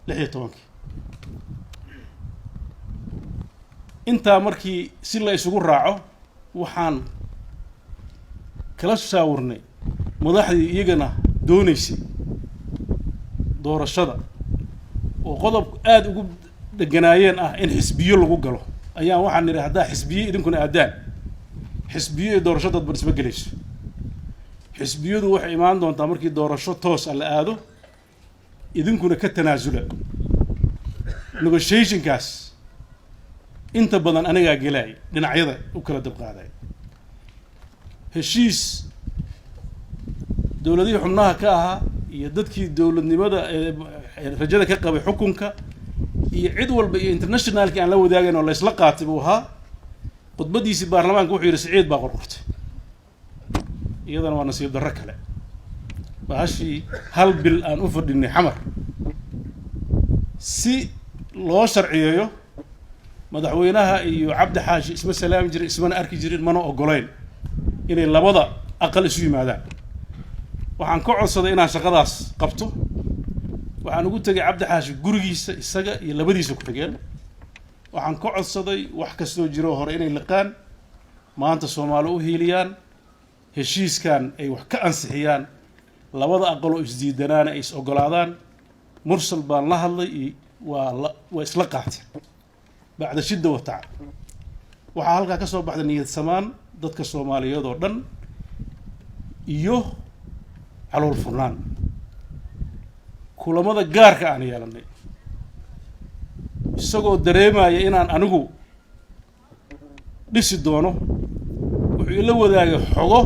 16 inta markii si la isugu raaco waxaan kala shaawirnay madaxdii iyagana doonaysay doorashada oo qodob aad ugu deganaayeen ah in xisbiyo lagu galo ayaan waxaan niri haddaa xisbiyo idinkuna aadaan xisbiyo doorashada dadba isma gelayso xisbiyadu waxay imaan doontaa markii doorasho toos ah la aado idinkuna ka tanaasula negotiationkaas inta badan anigaa gelay dhinacyada u kala dabqaaday heshiis dowladihii xubnaha ka ahaa iyo dadkii dowladnimada rajada ka qabay xukunka iyo cid walba iyo internationalkii aan la wadaagayn oo la isla qaatay buu ahaa khudbadiisii baarlamaanka wuxuu yidhi Siciid baa qorqortay iyadana waa nasiib darro kale bahashii hal bil aan u fadhinay xamar si loo sharciyeeyo madaxweynaha iyo cabdi xaashi isma salaami jirin ismana arki jirin mana ogolayn inay labada aqal isu yimaadaan waxaan ka codsaday inaan shaqadaas qabto waxaan ugu tagay cabdi xaashi gurigiisa isaga iyo labadiisa ku xigeen waxaan ka codsaday wax kastoo jiro hore inay liqaan maanta Soomaali u hiiliyaan heshiiskan ay wax ka ansixiyaan labada aqal oo isdiidanaana ay is ogolaadaan mursal baan la hadlay waa isla qaateen bacda shidda wa tacab waxaa halkaa ka soo baxday niyad samaan dadka Soomaaliyeed oo dhan iyo calool furnaan kulamada gaarka aan yeelanay isagoo dareemaya inaan anigu dhisi doono wuxuu ila wadaagay xogo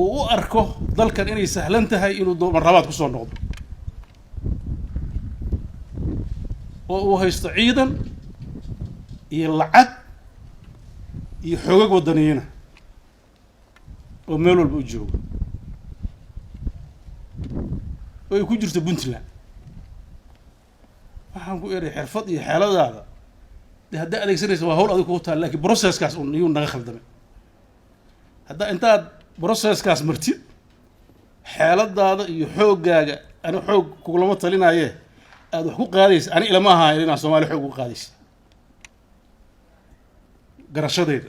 uu u arko dalkan inay sahlan tahay inuu marlabaad ku soo noqdo oo uu haysto ciidan iyo lacag iyo xogag wadaniina oo meel walba u joogo oo ay ku jirto Puntland waxaan ku eray xirfad iyo xeeladaada hadda adeegsanaysa waa hawl adag ku taal laakiin processkaas uu naga khaldamay hadda intaad processkaas martid xeeladaada iyo xoogaaga ana xoog kulama talinaaye aad wax ku qaadaysa ani ilama aha inaan Soomaali xoog u qaadaysa garashadeeda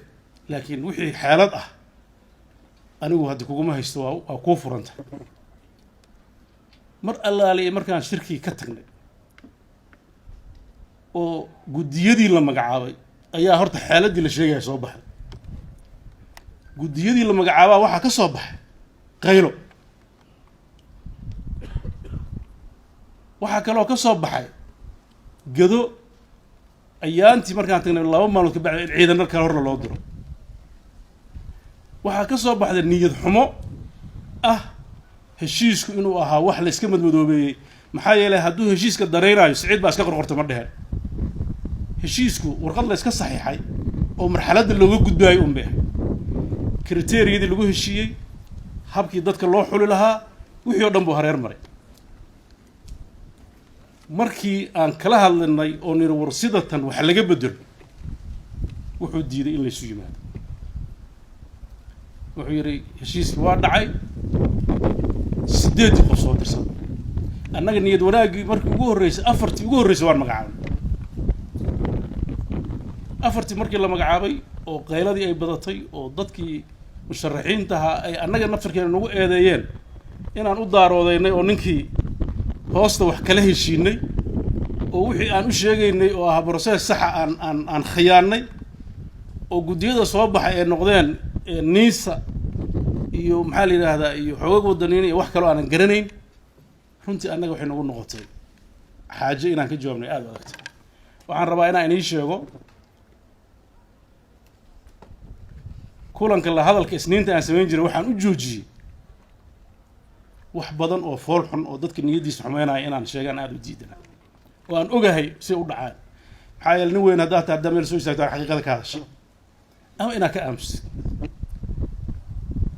laakiin wixii xeelad ah anigu hadda kuguma haysto waa ku furanta mar allaale markaan shirkii ka tagnay oo gudiyadii la magacaabay ayaa horta xaaladii la sheegay soo baxay gudiyadii la magacaabaa waxa ka soo baxay qaylo waxa kale oo ka soo baxay gado ayaantii markaan tagnay 2 maalmood ka bacday ciidan kale hor loo diro waxa ka soo baxday niyad xumo ah heshiisku inuu ahaa wax la iska madmadoobeeyay maxaa yeelay hadduu heshiiska dareerayo Siciid baa iska qorqortay ma dheheen heshiisku warqad la iska saxiixay oo marxaladda looga gudbaayo umbe kriteeriyadii lagu heshiiyey habkii dadka loo xuli lahaa wixii oo dhan buu hareer maray markii aan kala hadlanay oo nir warsidatan wax laga bedelo wuxuu diiday in la isu yimaado wuxuu yiri heshiiska waa dhacay 8 qof soo dirsan annaga niyad wanaagii markii ugu horeysay afartii ugu horeysay waan magacaabay afartii markii la magacaabay oo qayladii ay badatay oo dadkii musharaxiinta ay annaga naftarkeena nagu eedeeyeen inaan u daaroodaynay oo ninkii hoosta wax kala heshiinay oo wixii aan u sheegaynay oo ah process sax aan khiyaanay oo gudiyada soo baxay ee noqdeen niisa iyo maxaa la yiraahdaa iyo xoog wadaniin iyo wax kale oo aan garanayn runtii annaga waxay nagu noqotay xaaje inaan ka jawaabnay aad u adagtay waxaan rabaa inaan inii sheego kulanka la hadalka isniinta aan sameyn jiray waxaan u joojiyay wax badan oo fool xun oo dadka niyadiisa xumeynaya inaan sheegaan aad u diidana oo aan ogahay si u dhacaan maxaa yeelay nin weyn haddaad tahay meel soo istaagto xaqiiqada ka hadashay ama inaa ka aamusid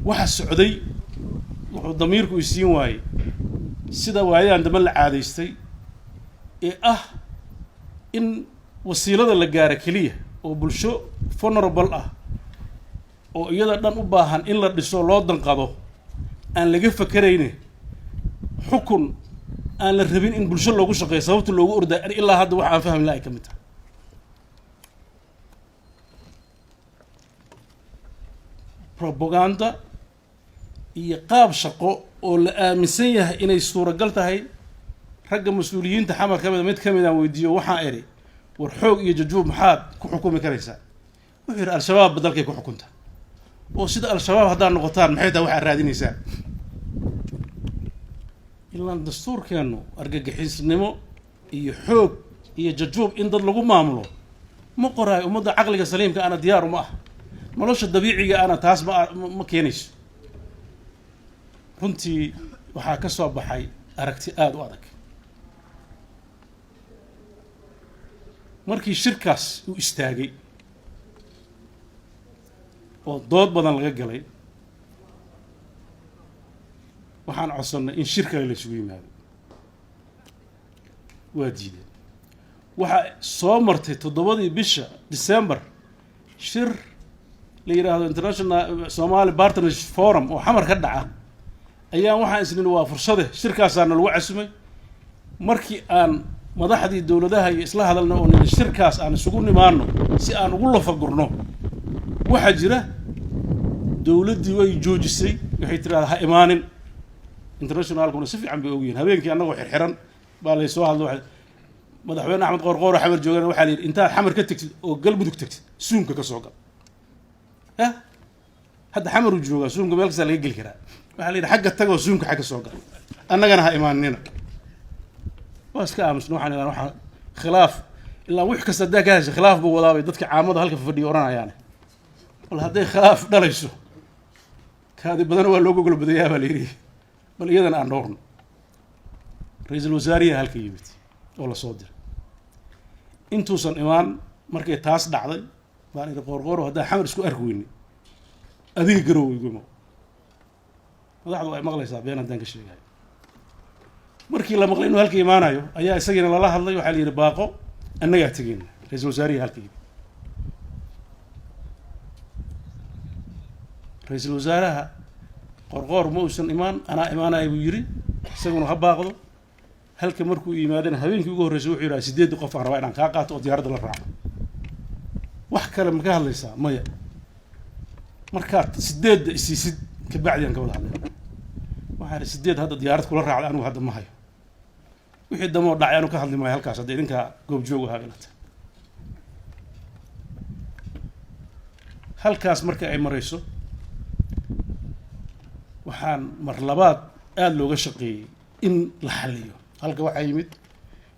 waxa socday wuxuu damiirku isiin waayay sida waayaan dama la caadaystay ee ah in wasiilada la gaaro kaliya oo bulsho vulnerable ah oo iyada dhan u baahan in la dhiso loo danqado aan laga fakarayne xukun aan la rabin in bulsho loogu shaqeeyo sababta loogu orday ilaa hadda waxa aan fahmi lahay kamid tahay propaganda iyo qaab shaqo oo la aaminsan yahay inay suuragal tahay ragga mas'uuliyiinta xamar kamid mid kamid aan weydiiyo waxaan eri war xoog iyo jajuub maxaad ku xukumi karaysaa wuxuu yiri al-shabaab badalkay ku xukunta oo sida al-shabaab haddaad noqotaan maxay tahay waxaad raadinaysaan ilaan dastuurkeennu argagixisnimo iyo xoog iyo jajuub in dad lagu maamulo ma qoraayo ummadda caqliga saliimka ana diyaar uma ah nolosha dabiiciga ana taas ma keenayso runtii waxaa ka soo baxay aragti aada u adag markii shirkaas uu istaagay oo dood badan laga galay waxaan codsannay in shir kale la isugu yimaado waa diideen waxaa soo martay 7 bisha December shir la yiraahdo International Somali Partnership Forum oo xamar ka dhaca ayaan waxaan isniin waa fursade shirkaasaana lagu casumay markii aan madaxdii dawladaha iyo isla hadalna oo nidhi shirkaas aan isugu nimaano si aan ugu lafagurno waxa jira dawladdii way joojisay waxay tiraahdaa ha imaanin internationalkuna si fiican bay ogyihiin habeenkii annagoo xirxiran baa lay soo hadlo madaxweyne axmed qoorqoor xamar joogana waxaa la yidhi intaad xamar ka tagtid oo galmudug tagtid suumka ka soo gal hadda xamar uu joogaa suumka meel kasta laga geli karaa waxaa la yidhi xagga tagoo suumka xagga soo gal annagana ha imaanina waa iska aamusna waxaan idhaha waxaa khilaaf ilaa wix kasta haddaa ka hesha khilaaf buu wadaabay dadka caamada halka fadhiya odhanayaane bal hadday khilaaf dhalayso kaadi badana waa loo gogol badayaa baa la yidhi bal iyadana aan dhowrno ra-iisul wasaariyaha halka yimid oo la soo diray intuusan imaan markay taas dhacday baan idhi qoorqooro haddaan xamar isku arki weynay adiga garow iguma madaxdu ay maqlaysaa been haddaan ka sheegayo markii la maqlay inuu halka imaanayo ayaa isagiina lala hadlay waxaa la yidhi baaqo annagaa tegeyna ra-iisul wasaariyaha halka yimid ra-iisul wasaaraha qorqoor ma uusan imaan anaa imaanaya buu yidhi isaguna ha baaqdo halka markuu yimaadana habeenkii ugu horreysay wuxuu yidhaha 8 qof aan rabaa inaan kaa qaato oo diyaaradda la raaco wax kale ma ka hadlaysaa maya markaad 8 isiisid ka bacdi aan ka wada hadlay waxaa yidhi 8 hadda diyaarad kula raacda anigu hadda ma hayo wixii damoo dhacay anu ka hadli maayo halkaas hadda idinkaa goobjoog ahaa ilata halkaas marka ay marayso waxaan mar labaad aada looga shaqeeyey in la xalliyo halka waxaa yimid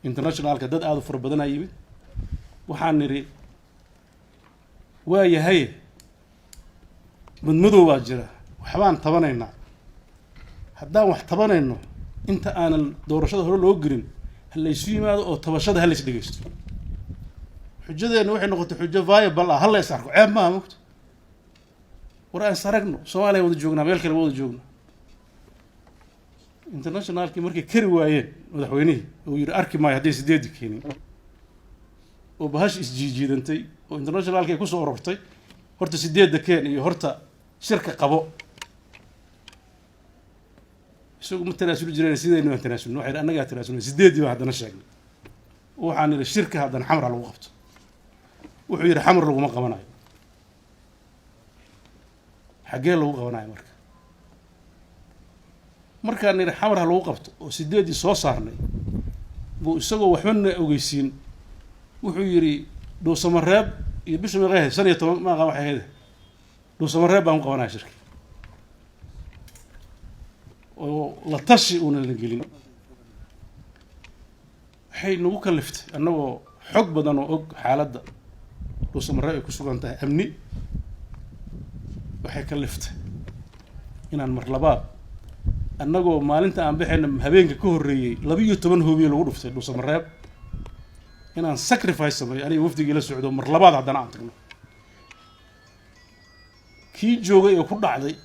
internationalka dad aada u fara badanaa yimid waxaan nidhi waa yahaye madmadow baa jira waxbaan tabanaynaa haddaan wax tabanayno inta aanan doorashada hore loo gelin ha laysu yimaado oo tabashada ha lays dhegeysto xujadeenna waxay noqotay xujo viable ah ha la is arko ceeb maaha mogto war aan is aragno soomaaliya wada joognaa meel kale ma wada joogno internationalkii markay kari waayeen madaxweynihii uu yidhi arki maayo hadday 8 keenin oo bahash isjiijiidantay oo internationalkii ay kusoo ururtay horta 8 keen iyo horta shirka qabo isagu ma tanaasuli jireen sidaynu aan tanaasulno waxay annagaa tanaasulnay 8 baa haddana sheegnay waxaan nidhi shirka haddana xamar lagu qabto wuxuu yidhi xamar laguma qabanayo xaggee lagu qabanayo markaan nidhi xamar ha lagu qabto oo 8 soo saarnay buu isagoo waxbana ogeysiin wuxuu yidhi dhuusamareeb iyo bisha meeqahe 15 maaqa waxay ahayd dhuusamareeb baan ku qabanaya shirki oo la tashi uuna la gelin waxay nagu kaliftay annagoo xog badan oo og xaaladda dhuusamareeb ay ku sugan tahay amni waxay kaliftay inaan mar labaad annagoo maalinta aan baxayna habeenka ka horreeyey 12 hoobiye lagu dhuftay dhuusamareeb inaan sacrifice sameeyo aniga wafdigii la socdo mar labaad haddana aan tagno kii joogay oo ku dhacday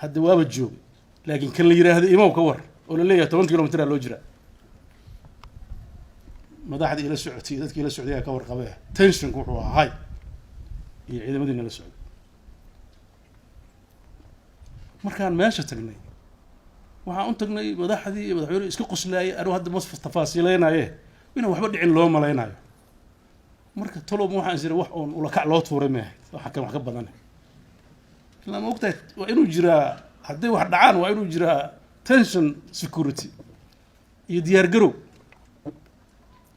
hadda waaba joogay laakiin kan la yiraahdo imaw ka war oo la leeyahay 10 kilomitir loo jira madaxda ila socotay dadkii la socday ka warqabay tension wuxuu ahaa iyo ciidamadiina la socday markaan meesha tagnay waxaan u tagnay madaxdii iyo madaxweyne iska qoslaayay anu hadda mas tafaasiileynaaye inaan waxba dhicin loo malaynayo marka talob waxaan isir wax oon ula kac loo tuuray ma waxa kan wax ka badan lama ogtahay waa inuu jiraa haddii wax dhacaan waa inuu jiraa tension security iyo diyaar garow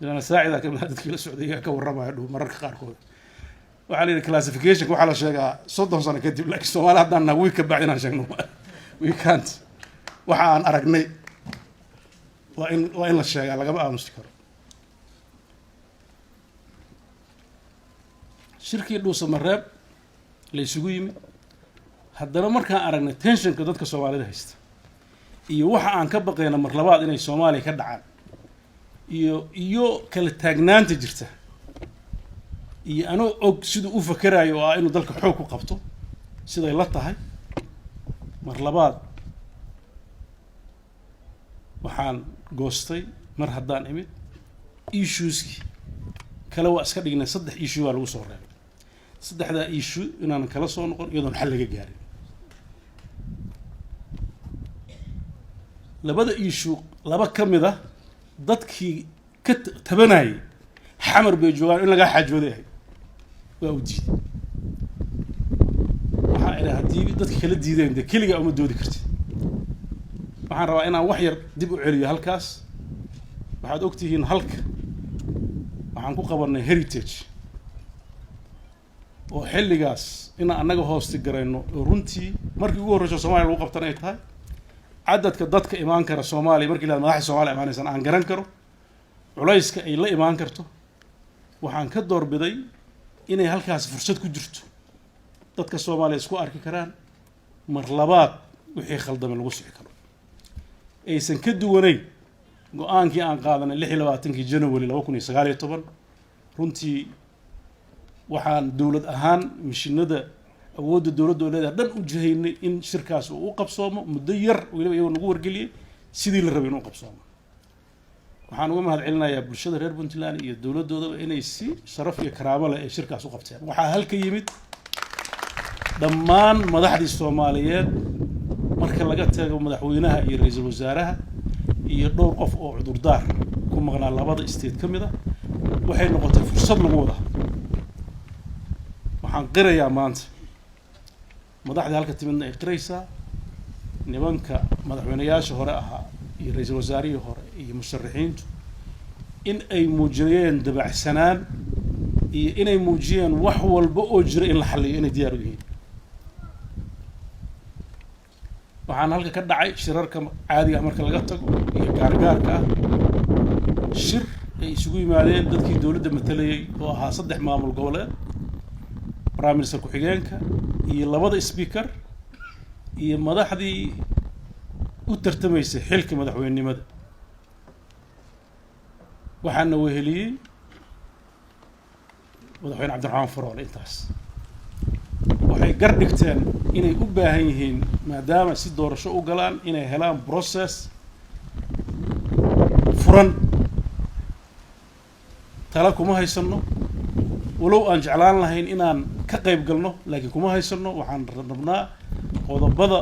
ilaa saacida ka mid dadkii la socday ka warramaya mararka qaarkood وعلى الكلاسيفيكيشن وعلى شيء صدق صار كتب لك السؤال هذا أنا ويك بعدين عشان وي كانت وحان أرقني وإن الشيء على جماعة مستكر شركة دوس مراب ليسويمي هذا مركان أرقنا تنشن كذا كسوالي ده هست يوحى عن كبقى أنا مرلبات إن الصومالي كدعان يو كل تاجنان تجرته أنا أقصد أفكر أيوة إنه ذلك حقوق قبته سيدا يلطها مرلبات وحان قوستي مرهدان إمد إيشوزكي كلو أسكرنا صدح إيشو على وصور صدح هذا إيشو إن أنا كلا صون نقول يدون حل جاري لبدأ إيشو لبا كم ذا ضدك كت تبناي حمر بيجوان إلا جا حاجة ذي وأودي وحنا هدي ضدك كل ديدين ده كل جا أم دودي كرت وحنا رأينا وحير دبوا عليا هالكاس بعد أختي هن هالك وحنا كو قبرنا هيريتيج وحل جاس إن أنا جو هوست جرينو رنتي مركي جو رجع سومالي لو قبتنا إتها عدد كضدك إيمان كرا سومالي مركي لما راح سومالي إيمان إنسان عن جران كرو علايس كإلا إيمان كرتو وحن كدور بدي إني هالكاس فرصة كجرتو ضدك سومالي سكو أركي كران مرلبات وحي خلد من الوسع كرو أي سن كدواني go-aankii aan qaadanay 26 January 2019 runtii waxaan dawlad ahaan mishinada awoodda dawladda leedahay dhan u jihaynay in shirkaas uu qabsoomo muddo yar waliba iyagu nagu wargeliyay sidii la rabay inuu qabsoomo waxaan uga mahadcelinayaa bulshada reer Puntland iyo dawladdoodaba inay si sharaf iyo karaamo leh ay shirkaas u qabteen waxaa halka yimid dhammaan madaxdii Soomaaliyeed marka laga tago madaxweynaha iyo ra'iisul wasaaraha iyo dhowr qof oo cudurdaar ku maqnaa labada state kamida waxay noqotay fursad lagu wada waxaan qirayaa maanta madaxda halka timidna ay qiraysaa nimanka madaxweynayaasha hore ahaa iyo ra'iisul wasaarihii hore iyo musharaxiintu in ay muujiyeen dabacsanaan iyo inay muujiyeen wax walba oo jira in la xalliyo inay diyaar u yihiin waxaan halka ka dhacay shirarka caadiga marka laga tago iyo gaargaarka shir ay isugu yimaadeen dadkii dawladda matalayay oo ahaa 3 maamul goboleed prime minister ku xigeenka iyo labada speaker iyo madaxdii u tartamaysay xilka madaxweynenimada waxaana weheliyay madaxweyne Cabdiraxmaan Faroole intaas waxay gar dhigteen inay u baahan yihiin maadaama si doorasho u galaan inay helaan process furan tala kuma haysano walow aan jeclaan lahayn inaan ka qayb galno laakiin kuma haysano waxaan rabnaa qodobada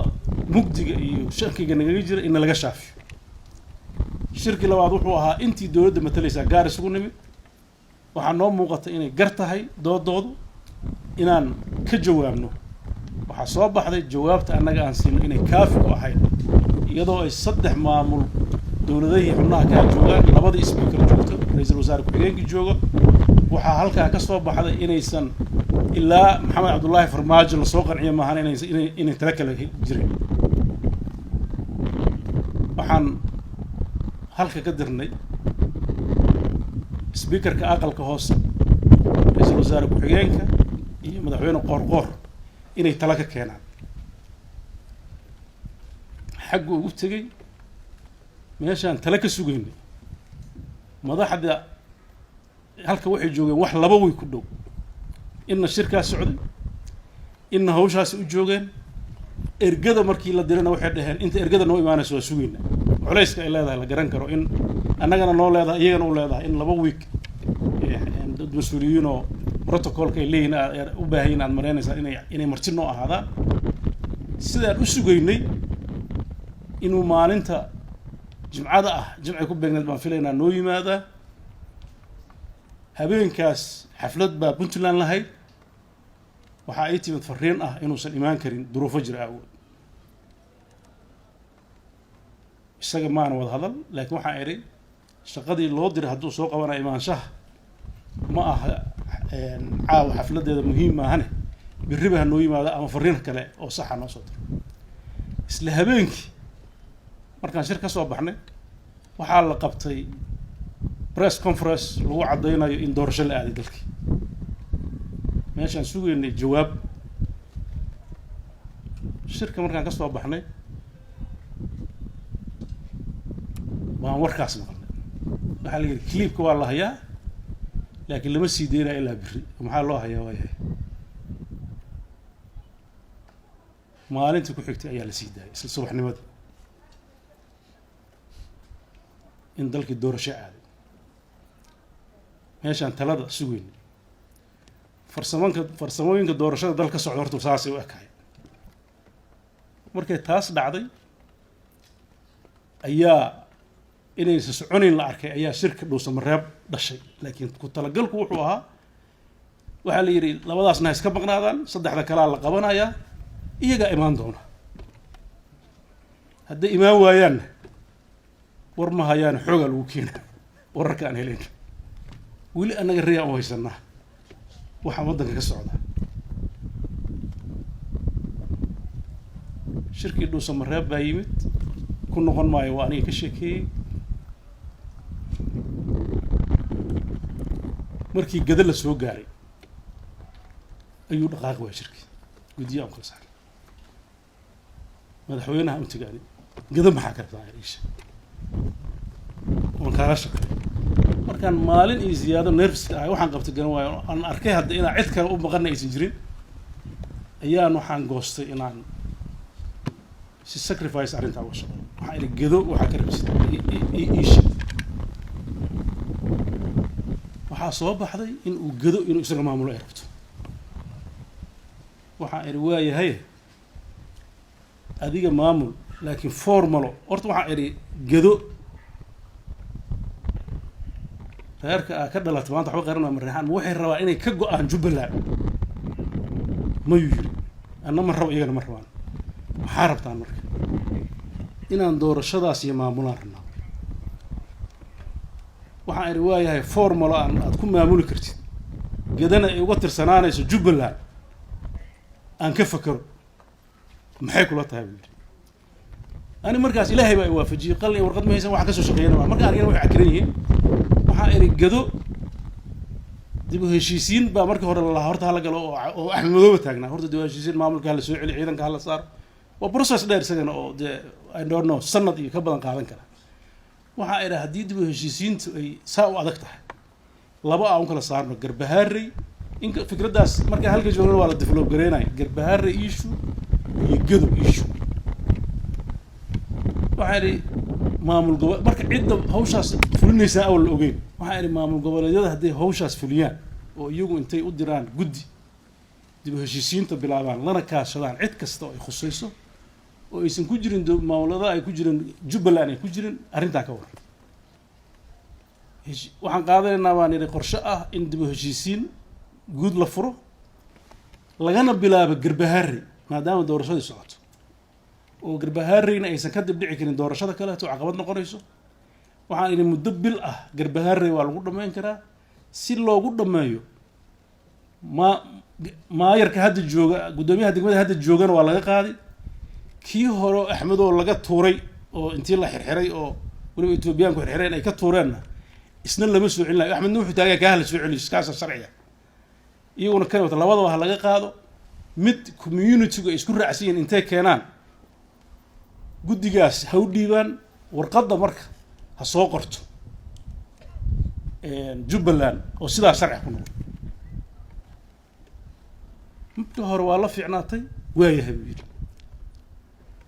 mugdiga iyo shirkiga naga jira in laga shaafiyo shirki labaad wuxuu ahaa intii dawladda matalaysa gaar isugu nimid waxaan noo muuqata inay gar tahay doodoodu inaan ka jawaabno waxa soo baxday jawaabta annaga aan siino inay kaafi ku ahayd iyadoo ay 3 maamul dawladihii xubnaha ka joogaan labadii speaker joogto ra'iisul wasaare ku xigeenkii joogo waxa halka ka soo baxday inaysan ilaa Maxamed Cabdullaahi Farmaajo la soo qanciyo maahan inay tala kale jirin waxaan halka ka dirnay speakerka aqalka hoose ra'iisul wasaare ku xigeenka iyo madaxweyne qoorqoor inay tala ka keenaan xaggu ugu tagay meeshaan tala ka sugaynay madaxda halka waxay joogeen wax laba way ku dhow inna shirkaas socday inna hawshaas u joogeen ergada markii la dirana waxay dhaheen inta ergada noo imaanayso waa sugayna culayska ay leedahay la garan karo in annagana noo leedahay iyagana u leedahay in laba week dad mas'uuliyiin oo protocol kay leeyihiin u baahan inaad mareynaysaa inay marti noo ahaadaan sidaan u sugaynay inuu maalinta jimcada ah jimcay ku beegneed baan filaynaa noo yimaada habeenkaas xaflad baa Puntland lahayd waxa ay timid fariin ah inuusan imaan karin duruufo jira awood isaga maana wada hadal laakiin waxa ay shaqadii loo diray hadduu soo qabanayo imaanshaha ma aha caawa xafladeeda muhiim maahane birriba ha noo yimaado ama fariin kale oo saxa noo soo diro isla habeenkii markaan shir ka soo baxnay waxaa la qabtay press conference lagu caddaynayo in doorasho la aaday dalkii meeshaan sugaynay jawaab shirka markaan ka soo baxnay waan warkaas maqalnay waxaa la yidhi clipka waa la hayaa laakiin lama sii deynaa ilaa birri maxaa loo hayaa waa yahay maalintii ku xigtay ayaa la sii daayay isla subaxnimadii in dalkii doorasho aaday meeshaan talada sugaynay farsamooyinka doorashada dal ka socda horta saasay u ekahay markay taas dhacday ayaa inaysan soconayn la arkay ayaa shirka dhuusamareeb dhashay laakiin ku talagalku wuxuu ahaa waxaa la yidhi labadaasna ha iska maqnaadaan saddexda kalaa la qabanayaa iyagaa imaan doona hadday imaan waayaanna war ma hayaana xoogaa lagu keena wararka aan helayn weli annaga riyaan u haysanaa waxaan waddanka ka socda shirkii dhuusamareeb baa yimid ku noqon maayo waa aniga ka sheekeeyey markii gada la soo gaaray ayuu dhaqaaqi waaya shirkii guddiya aan kala saaray madaxweynaha u tagaani gada maxaa ka rabtaa iisha waan kaaga shaqeey markaan maalin iyo ziyaado nerfiska ahay waxaan qabtay garan waayo aan arkay hadda inaan cid kale u maqana aysan jirin ayaan waxaan goostay inaan si sacrifice arrintaa uga shaqeeyo waxaan idhi gado waxaa ka rabsida iisha waxaa soo baxday in uu gado inuu isaga maamulo ay rabto waxaan idhi waayahay adiga maamul laakiin formalo horta waxaan idhi gado reerka aa ka dhalatay maanta waxba qaranaa mareexaan ma waxay rabaan inay ka go-aan jubbaland mayuu yiri anna ma rabo iyagana ma rabaan maxaa rabtaan marka inaan doorashadaas iyo maamulaan rabnaa waxaan idhi waayahay formalo aad ku maamuli kartid gadana ay uga tirsanaanayso jubbaland aan ka fakero maxay kula tahay buu yidhi ani markaas ilaahay baa i waafajiyey qalin warqad ma haysan waxaan ka soo shaqeeyana maa marka anigana waxay cakiran yihiin waxaa idhi gado dib u heshiisiin baa markii hore lalahaa horta hala galo oo axmed madooba taagnaa horta dib u heshiisiin maamulka hala soo celi ciidanka hala saaro waa process dheer isagana oo dee I don't know sanad iyo ka badan qaadan kara waxaa idhi haddii dib u heshiisiintu ay saa u adag tahay laba aan u kala saarno garbahaarey inka fikraddaas markaa halka joogna waa la develop gareynaya garbahaarey issue iyo gado issue waxaa idhi maamul gobo marka cidda hawshaas fulinaysaa awal la ogeyn waxaa idhi maamul goboleedyada hadday hawshaas fuliyaan oo iyagu intay u diraan guddi dib u heshiisiinta bilaabaan lana kaashadaan cid kasta oo ay khusayso oo aysan ku jirin maamulada ay ku jirin jubbaland ay ku jirin arrintaa ka waran waxaan qaadanaynaa baan idhi qorshe ah in dib u heshiisiin guud la furo lagana bilaabo garbahaarey maadaama doorashadii socoto oo garbahaareyna aysan ka dib dhici karin doorashada kaleeto caqabad noqonayso waxaan idhi muddo bil ah garbahaarey waa lagu dhammayn karaa si loogu dhammeeyo maayarka hadda jooga guddoomiyaha degmada hadda joogana waa laga qaaday kii hore axmed oo laga tuuray oo intii la xirxiray oo weliba etoobiyaanku xirxireen ay ka tuureenna isna lama soo celinayo axmedna wuxuu taagaa kaa hala soo celiyo kaasa sharciga iyaguna kan wata labadaba ha laga qaado mid community-gu ay isku raacsan yihiin intay keenaan guddigaas ha u dhiibaan warqadda marka ha soo qorto jubbaland oo sidaa sharci ku noqon muddo hore waa la fiicnaatay waayahay buu yidhi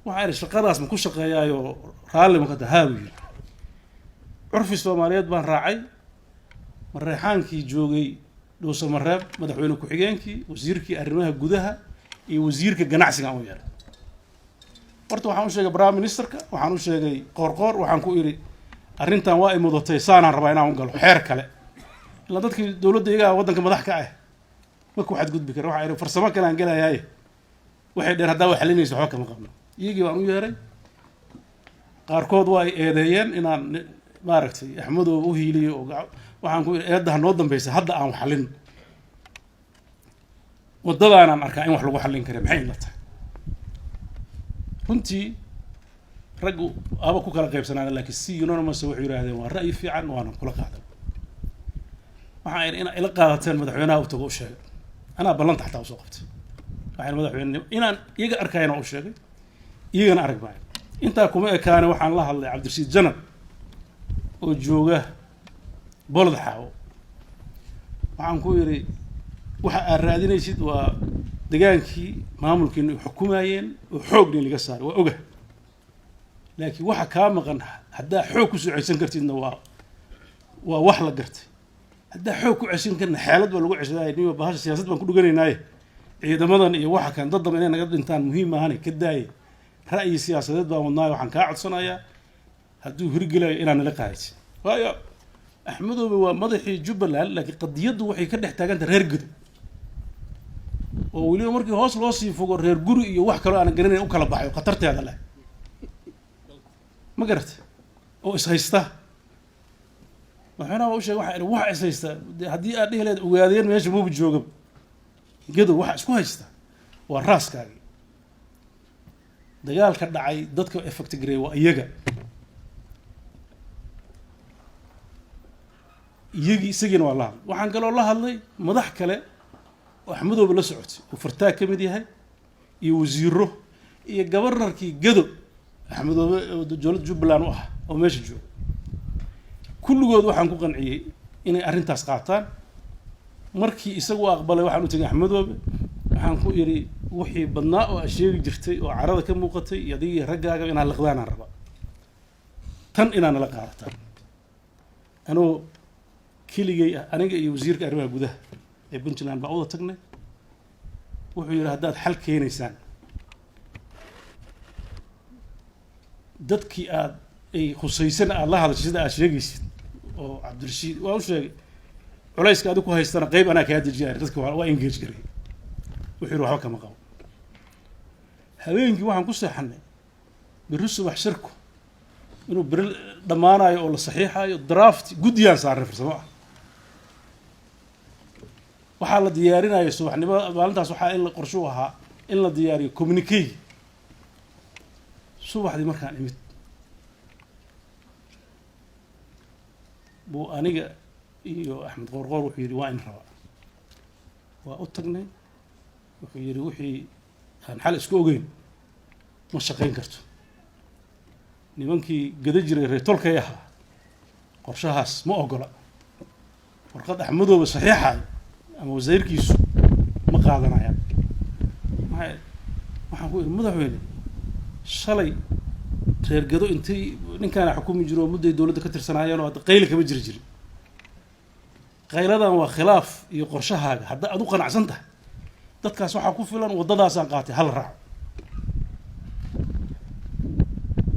waxaa idhi shaqadaas ma ku shaqeeyaayo raalli ma ka taha haa buu yidhi curfi soomaaliyeed baan raacay mareexaankii joogay dhuusamareeb madaxweyne ku-xigeenkii wasiirkii arrimaha gudaha iyo wasiirka ganacsiga aan u yeelay horta waxaan u sheegay prime ministerka waxaan u sheegay qoorqoor waxaan ku idhi arrintan waa ay mudatay saanaan rabaa inaan u galo xeer kale ilaa dadkii dowladda iyagaa waddanka madax ka ah marka waxaad gudbi kara waxaa idhi farsamo kale aan gelayaye waxay dheen haddaa waa xalinaysa waxba kama qabno iyagii baan u yeeray qaarkood waa ay eedeeyeen inaan maaragtay axmedoo u hiiliyo oo waxaan ku idhi eedda ha noo dambaysa hadda aan xalin waddadaanaan arkaa in wax lagu xallin kara maxay ila tahay runtii raggu aba ku kala qaybsanaana laakiin si unanimous waxay yidhaahdeen waa ra'yi fiican waana kula qaadan waxaa inaa ila qaadateen madaxweynaha u tago u sheegay anaa ballanta xataa usoo qabtay waxaan madaxweyne inaan iyaga arkayna u sheegay iyagana arag maayo intaa kuma ekaane waxaan la hadlay cabdirashiid janar oo jooga bolod xaawo waxaan ku yidhi waxa aad raadinaysid waa degaankii maamulkiina xukumayeen oo xoogni laga saaray waa oga laakiin waxa kaa maqan haddaa xoog ku soo ceysan kartidna waa wax la gartay haddaa xoog ku ceshan karna xeelad baa lagu ceshadaay niyo bahasha siyaasad baan ku dhuganaynaaye ciidamadan iyo waxa kan dad damba inay naga dhintaan muhiim ahane ka daaye ra'yi siyaasadeed baan wadnaayo waxaan kaa codsanayaa hadduu hirgelayo inaan nala qaadaysin waayo axmedoobe waa madaxii jubbaland laakiin qadiyaddu waxay ka dhex taaganta reer gudo oo weliba markii hoos loo sii fogo reer guri iyo wax kaloo aanan garanayn u kala baxayo khatarteeda leh ma garata oo ishaysta madaxweynaha waa u sheegay waxaa idhi waxa ishaysta haddii aad dhihi leed ogaadeen meesha muuba joogaba gadow waxa isku haysta waa raaskaagii dagaalka dhacay dadka effect gareey waa iyagii isagiina waa la hadlay waxaan kaloo la hadlay madax kale oo axmedoobe la socotay oo fartaag ka mid yahay iyo wasiiro iyo gabarnarkii gado axmedoobe oo dowladda jubbaland u ah oo meesha jooga kulligood waxaan ku qanciyey inay arrintaas qaataan markii isagu aqbalay waxaan u tegay axmedoobe waxaan ku idhi wixii badnaa oo aad sheegi jirtay oo carada ka muuqatay iyo adigii raggaaga inaan liqdaanaan raba tan inaan nala qaadataan anoo keligay aniga iyo wasiirka arrimaha gudaha ee puntland baan wada tagnay wuxuu yidhi haddaad xal keenaysaan dadkii ay khusaysana aada la hadashay sida aad sheegaysid oo cabdirashiid waa u sheegay culayska adigu ku haystana qayb anaa kaa dejiya dadka waa engage garay wuxuu yidhi waxba kama qabo habeenkii waxaan ku seexanay berri subax shirku inuu beri dhammaanayo oo la saxiixayo draft guddiyaan saarnay farsamo ah waxaa la diyaarinayo subaxnimo maalintaas waxaa in la qorshuu ahaa in la diyaariyo communique subaxdii markaan imid buu aniga iyo axmed qoorqoor wuxuu yidhi waa in raba waa u tagnay wuxuu yidhi wixii aan xal isku ogeyn ma shaqayn karto nimankii gada jiray reertolkay ahaa qorshahaas ma ogola warqad axmedoobe saxiixayo ama wasiirkiisu ma qaadanayaan waxaan ku idhi madaxweyne shalay reer gado intay ninkaana xukumi jiro oo mudday dowladda ka tirsanaayeen oo hadda qayla kama jiri jirin qayladan waa khilaaf iyo qorshahaaga hadda aad u qanacsan tahay dadkaas waxaa ku filan waddadaasaan qaatay hal raaco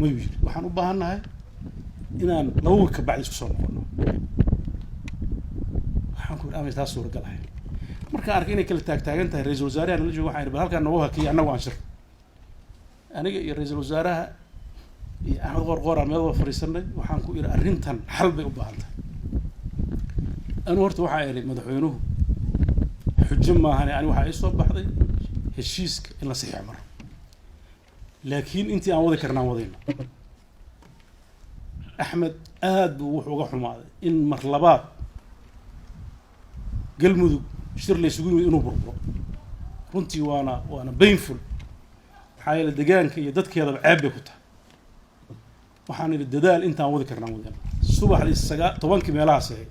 mayuu yidhi waxaan u baahan nahay inaan laba wiil ka bacdi isku soo noqono waxaan ku yidhi amay taas suuragal ahay markaan arkay inay kala taagtaagan tahay ra-iisul wasaaraha nala joogo waxaan yidhi bal halkaan noogu hakiya annagu aan shir aniga iyo ra-iisul wasaaraha iyo axmed qoorqooraan meel wada fadhiisanay waxaan ku idhi arrintan xal bay u baahan tahay anu horta waxaa idhi madaxweynuhu xujo maahane ani waxaa ii soo baxday heshiiska in la saxiix maro laakiin intii aan wadi karnaan wadayno axmed aad buu wuxuu uga xumaaday in mar labaad galmudug shir la isugu yimid inuu burburo runtii waana painful maxaa yeele degaanka iyo dadkeedaba ceeb bay ku tahay waxaan idhi dadaal intaan wadi karnaan wadayno subaxdii 10 meelahaas ahayd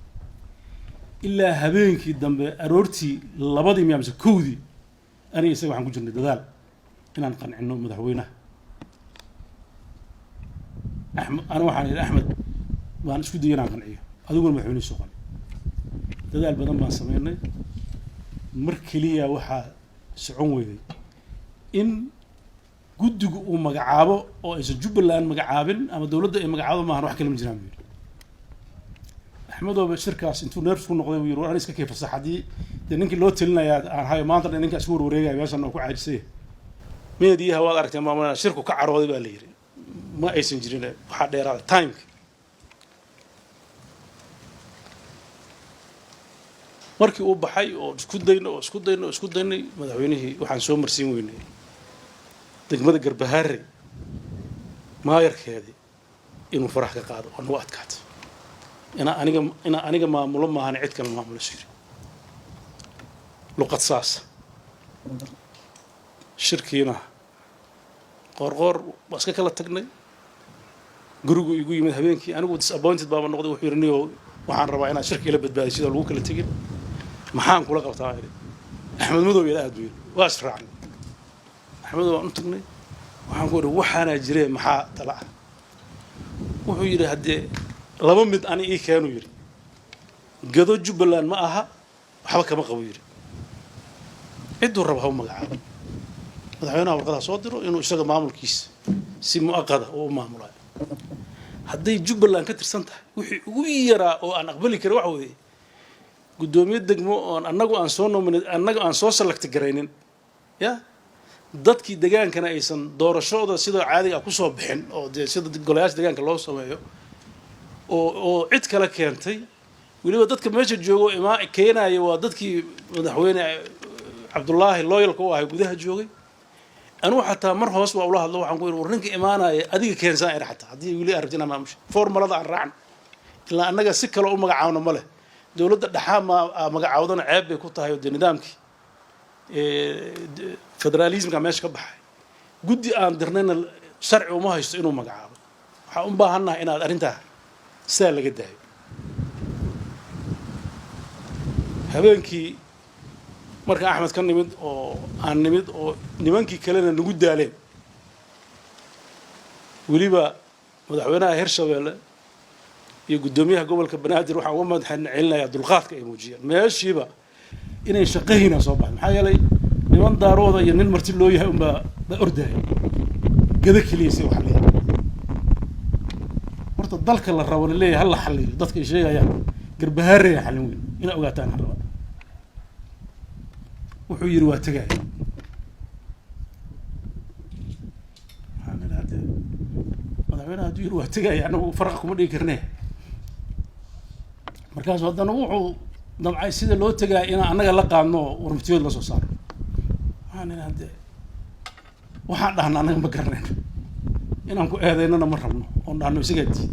ilaa habeenkii dambe aroortii 2 miya mise 1 aniga isaga waxaan ku jirnay dadaal inaan qancino madaxweynaha أنا واحد أحمد ما نسكت دينا قنعيه أدوم المحمين سوقا تذال بدن ما سمينا مركلية وحى سعون وذي إن جد ومجعابه أو إذا جب الآن مجعابن أما دولة مجعابه ما هنروح كلام جنامي أحمد وبشركة أنتوا نرفض النقطة ويروح على كيف الصحة دي لأنك لو تلنا يا هاي ما أنت لأنك أسبوع ورجع يا باشا إنه قاعد سيه مين دي هوا أركت ما شركة كعروض بالليل ما أيسن جرينا حد يرى تايم markii uu baxay oo isku daynay madaxweynihii waxaan soo marsiin weynay degmada Garbaharre maayarkeedii inuu farax ka qaado oo nagu adkaato ina aniga maamulo maahan cid kale maamulo shiri luqad saas shirkiina qorqor waska kala tagnay gurigu igu yimid habeenkii anigu disappointed baba noqday wuxuu yirniyo waxaan rabaa inaan shirki la badbaadiyo sida lagu kala tagin maxaan kula qabtaa Axmed Madow ila aad weyn waa israacnay Axmed waan u tagnay waxaan ku yiri waxaana jiray maxaa tala wuxuu yiri hadee laba mid ani ii keenu yiri gado Jubbaland ma aha waxba kama qabo yiri ciduu rabo magacaabo madaxweynaha warqadaha soo diro inuu isaga maamulkiisa si muaqada oo maamulayo hadday Jubbaland ka tirsan tahay wixii ugu yaraa oo aan aqbali karo waxa weeye gudoomiye degmo oo annagu aan soo select gareynin ya dadkii degaankana aysan doorashooda sida caadiga ku soo bixin oo sida golayaasha deegaanka loo sameeyo oo cid kala keentay waliba dadka meesha joogo keenaya waa dadkii madaxweyne Cabdullaahi loyalka oo ahay gudaha joogay anu xataa mar hoos waa ula hadlo waxaan ku yiri warinka imaanaya adiga keensan ay xataa hadii wili aragtina maamush formulada aan raacno ilaa annaga si kale u magacaawno ma leh dawladda dhaxaama magacaawdana ceeb bay ku tahay oo nidaamkii federalismka meesha ka baxay guddi aan dirnayna sharci uma haysto inuu magacaabo waxa u baahanahay inaad arintaa saa laga daayo habeenkii marka Axmed kan nimid oo nimankii kalena nagu daaleen waliba madaxweynaha Hirshabeelle iyo gudoomiyaha gobolka Banaadir waxaan uga mahadcelinayaa dulqaadka ay muujiyeen meeshiiba inay shaqeeyna soo baxay maxaa yeelay niman daarooda iyo nin marti loo yahay ba orday gada kaliya wax leeyahay horta dalka la rabo leeyahay hal xalliyo dadka ay sheegayaan Garbaharre xalin weyn ina ogaataan raba wuxuu yiri waa tagay madaxweynaha haduu yiri waa tagay anagu farq kuma dhigi karnaa markaas haddana wuxuu damcay sida loo tagay in anaga la qaadno warmatiyood la soo saaro waxaan dhahnaa anaga ma garanayno inaan ku eedeynana ma rabno oo dhaano isageedii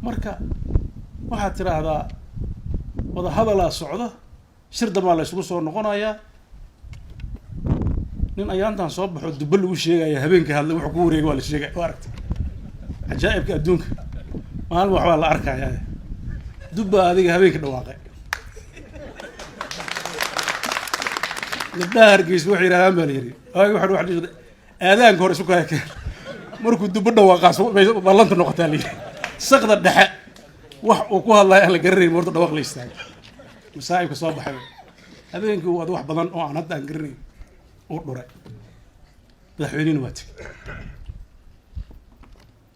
marka waxaad tiraahdaa wada hadalaa socda shir damaa la isugu soo noqonayaa nin ayaantan soo baxo dubba lagu sheegaya habeenka hadla wuxuu ku wareegay waa la sheegay waa aragtay ajaa'ibka adduunka maalin waxbaa la arkayaa dubba adiga habeenka dhawaaqay gabdhaha Hargeysa waxay yiraahdaan baa la yiri waxa aadaanka hore isu kaaya markuu dubba dhawaaqaas ballanta noqotaa la yiri saqda dhexe wax uu ku hadlayo aan la garanayn marta dhawaaq la istaago masaa'ibka soo baxay habeenkii uu wax badan oo aan hadda aan garanayn oo dhuray madaxweynuhu waa tagay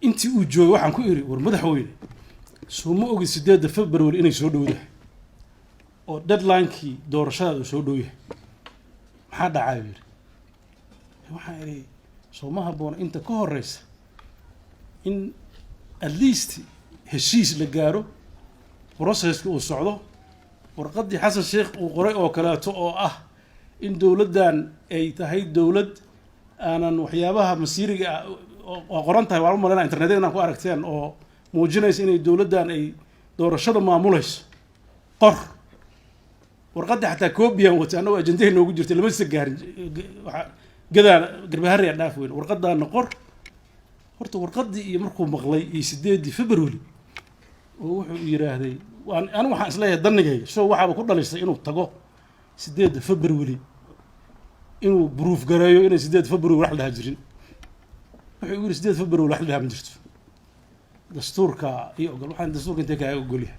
intii uu joogay waxaan ku iri war madaxweyne soo ma ogi 8 February inay soo dhowdahay oo deadline-kii doorashada soo dhow yahay maxaa dhacay yiri waxaan iri soo ma haboon inta ka horeysa in at least heshiis la gaaro process-ku uu socdo warqadii Xasan Sheekh uu qoray oo kaleeto oo ah in dawladdan ay tahay dawlad aanan waxyaabaha masiiriga oo qoran tahay waa marna internetka ku aragteen oo muujinaysa inay dawladdan ay doorashada maamulayso qor warqadii xataa koobiyan wata anoo ajendaha noogu jirtay lama sagaarin waxa gadaan Garbaharre dhaaf weyn warqadaana qor horta warqadii iyo markuu maqlay 8 February oo wuxuu yiraahday أنا واحد أصليه ضنجي شو واحد بقول له إنه تجو سديد فبراير إنه بروف جرايو إنه سديد فبراير واحد هاجرين يقول سديد فبراير واحد هم جرت دستور كا يقول واحد دستور كنت كا يقوليه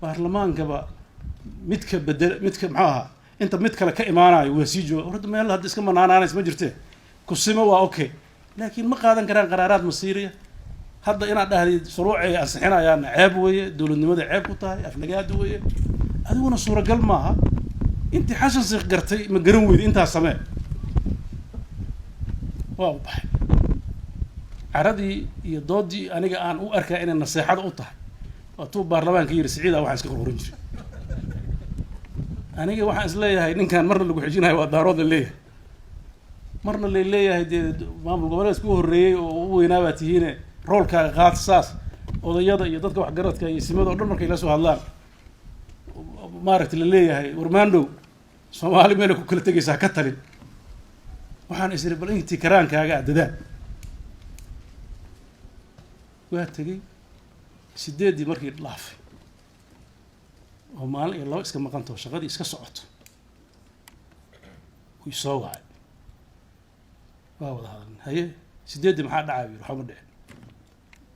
برلمان كبا متك بدل متك معها أنت متك لك إيمانا وسيجو ورد ما يلا هدس كمان أنا اسمه جرته كسمة وأوكي لكن ما قادن قرارات مصيرية هذا إنا ده شروعي أصحنا يعني عيب ويا دول النماذج عيب وطاي أفلقات ويا هذا هو الصورة قل معها أنت حاسس قرتي مقرون أنت السماء واضح عردي يضادي أنا جا أن أركع إن النصيحة أوضح وطوب برلمان كير سعيدة واحد سكر ورنجر aniga waxaan is leeyahay ninkan marna lagu xijinayo waa daarood la leeyahay marna la leeyahay dee maamul goboleed isku horreeyey oo u weynaabaa tihiine roolkaaga qaad saas odayada iyo dadka waxgaradka iyo simada oo dhan markay la soo hadlaan maaragtay la leeyahay warmaandhow soomaali meelay ku kala tegaysaa ka talin waxaan isiri bal intii karaankaaga dadaan waa tegey 8 markii dhaafay oo maalin iyo 2 iska maqanto shaqadii iska socoto way soo wacay waa wada hadalna haye 8 maxaa dhacay waxa ma dhicin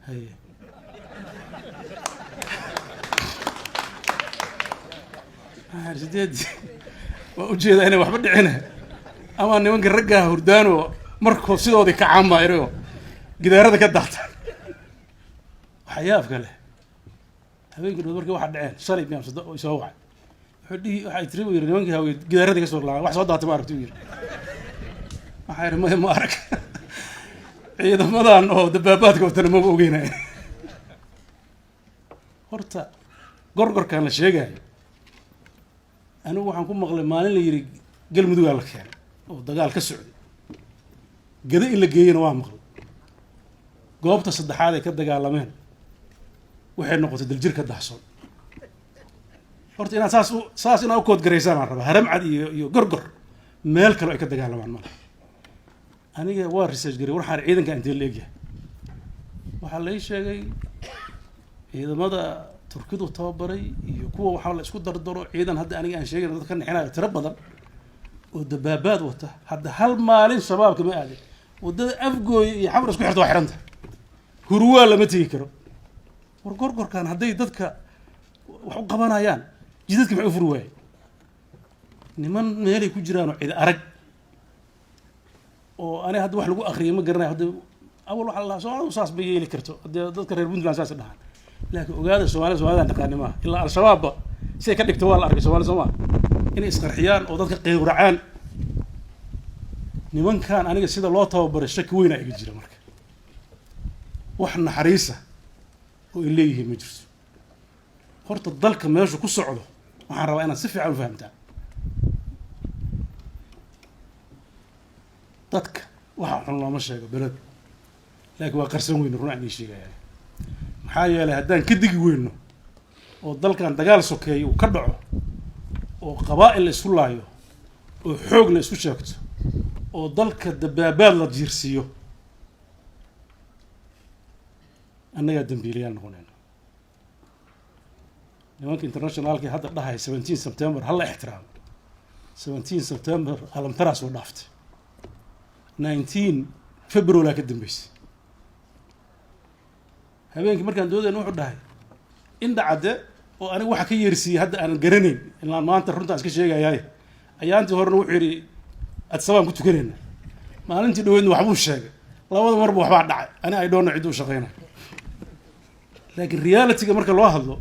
haye sideed waa ujeedaa inay waxba dhicina ama nimanka ragga hurdaano markoo sidoodii ka caamaayro gidaarada ka daatan waxyaab kale habeenkii markii waxa dhaceen shalay miyaa soo wacay waxay tiri wiir nimankii haway gidaarada ka soo laabay wax soo daatay ma aragtay wiir waxay ma arag ciidamadan oo dabaabaadka watana ma ogeynay horta gorgorkan la sheegayo anigu waxaan ku maqlay maalin la yiri galmudug la keenay oo dagaal ka socday gada in la geeyana waa maqlay goobta saddexaad ay ka dagaalameen waxay noqotay daljirka dahsoon horta inaan saas inaan u kood gareysaan aan rabaa haram cad iyo gorgor meel kale ay ka dagaalamaan ma aniga waa research garay waxaan ciidanka intee la egyahay waxaa la ii sheegay ciidamada turkidu tababaray iyo kuwa waxaa la isku dardaro ciidan hadda aniga aan sheegay dadka nixinayo tiro badan oo dabaabaad wata hadda hal maalin shabaabka ma aaday wadada afgooy iyo xamar isku xirto waa xiranta hurwaa lama tegi karo war gorgorkan hadday dadka wax u qabanayaan jidadka maxay u furi waayey niman meelay ku jiraan oo cid arag oo aniga hadda wax lagu akhriyay ma garanayo hadda awal waxa la soo saas ma yeeli karto hadda dadka reer Puntland saas dhahan laakiin ogaada Soomaalida dhaqaani ma ilaa al-shabaab si ay ka dhigto waa la arkay Soomaaliya inay isqarxiyaan oo dadka qeyracaan nimankan aniga sida loo tababaray shaki weyn ay iga jira marka wax naxariisa oo ileeyahay ma jirto horta dalka meeshu ku socdo waxaan rabaa inaad si fiican u fahamtaan dadka waxa xun looma sheego belad laakiin waa qarsan weyn run aan sheegaya maxaa yeelay haddaan ka digi weyno oo dalkan dagaal sokeeyo uu ka dhaco oo qabaa'il la isku laayo oo xoog la isku sheegto oo dalka dabaabaad la jiirsiiyo annagaa dambiilayaal noqonayna nimanka internationalkii hadda dhahay 17 September hal la ixtiraamo 17 September alamtaraas oo dhaaftay 19 February ka dambeysay habeenkii markaan doodayna wuxuu dhahay in dhacde oo aniga waxa ka yeersiiyay hadda aan garanayn ilaa maanta runta iska sheegayay ayaantii horena wuxuu yiri adsabaan ku tukanayna maalintii dhaweydna waxbuu sheegay labada marba waxbaa dhacay ani ay doona cid u shaqeynaa laakiin reality-ga marka loo hadlo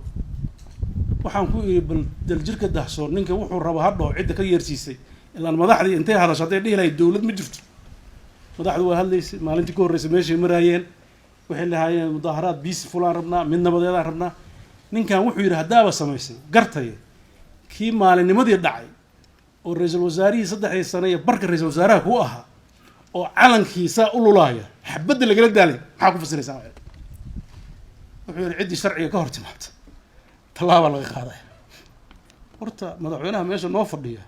waxaan ku iri bal daljirka dahsoon ninka wuxuu rabo hadho cid ka yeersiisay ilaa madaxdii intay hadashay dhihi lahayd dawlad ma jirto madaxdu waa hadlaysay maalintii ka horreysay meeshay maraayeen waxay lahaayeen mudaaharaad biis fulaan rabnaa mid nabadeedaan rabnaa ninkan wuxuu yidhi haddaaba samaysay gartay kii maalinnimadii dhacay oo ra-iisul wasaarihii 3 sano iyo barka ra-iisul wasaaraha ku ahaa oo calankiisa u lulaaya xabadda lagala daalay maxaa ku fasiraysaa wuxuu yidhi ciddii sharciga ka hor timaabta tallaaba laga qaaday horta madaxweynaha meesha noo fadhiya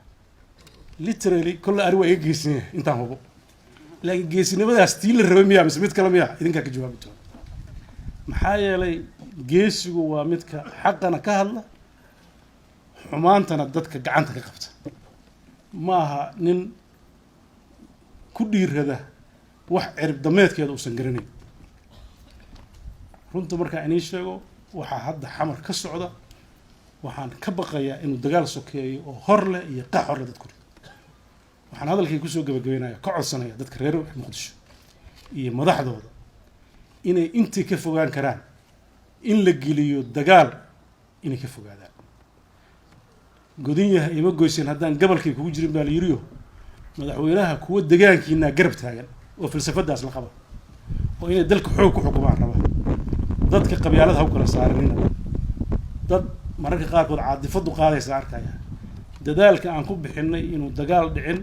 literally kulla ari waa iga geesin yahay intaan hubo laakiin geesinimadaas tii la rabay miyaa mise mid kale miyaa idinkaa ka jawaabi doona maxaa yeelay geesigu waa midka xaqana ka hadla xumaantana dadka gacanta ka qabta maaha nin ku dhiirada wax cirib dameedkeeda uusan garanayn runta markaa inii sheego waxaa hadda xamar ka socda waxaan ka baqayaa inuu dagaal sokeeyo oo hor leh iyo qax hor leh dadku waxaan hadalkii kusoo gabagabeynaya ka codsanaya dadka reer Muqdisho iyo madaxdooda inay intii ka fogaan karaan in la geliyo dagaal inay ka fogaadaan godin yahay ima goysan haddaan gobolkii kugu jirin baa la yiriyo madaxweynaha kuwa deegaankiina garab taagan oo falsafadaas la qabo oo inay dalka xoog ku xukumaan raba dadka qabyaalada ha u kala saaranina dad mararka qaarkood caadifadu qaadaysa arkaya dadaalka aan ku bixinay inuu dagaal dhicin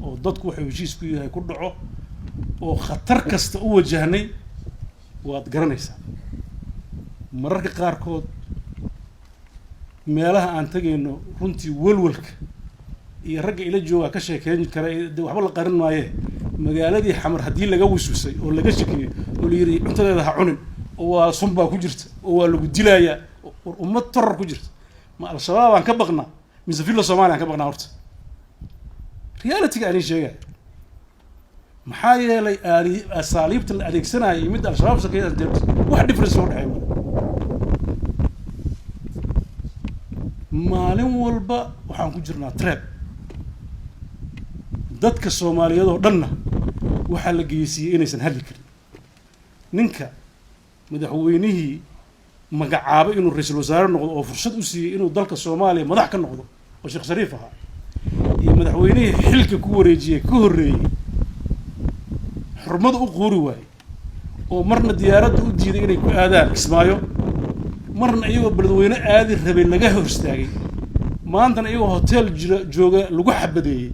oo dadku waxay heshiis ku yahay ku dhaco oo khatar kasta u wajahnay waad garanaysaa mararka qaarkood meelaha aan tagayno runtii walwalka iyo ragga ila jooga ka sheekeyn kara waxba la qarin maaye magaaladii xamar haddii laga wasuusay oo laga shakiyo oo la yiri cuntadeeda ha cunin oo waa sun baa ku jirta oo waa lagu dilayaa war ummad tarar ku jirta ma al-shabaab aan ka baqnaa mise filla Soomaaliya aan ka baqnaa horta reality-ga aan sheegay maxaa yeelay asaaliibta la adeegsanayay mid al-shabaab sakeeyay wax difference oo dhaxay maalin walba waxaan ku jirnaa trap dadka Soomaaliyeed oo dhanna waxa la geeyay inaysan hadli karin ninka madaxweynihii magacaabay inuu ra'iisul wasaare noqdo oo fursad u siiyay inuu dalka Soomaaliya madax ka noqdo oo Sheekh Shariif ahaa iyo madaxweynihii xilka ku wareejiyay ka horeeyay xurmada u qoori waayay oo marna diyaaradda u diiday inay ku aadaan Kismaayo marna iyagoo beledweyne aadi rabay laga hor istaagay maantana iyagoo hotel jooga lagu xabadeeyay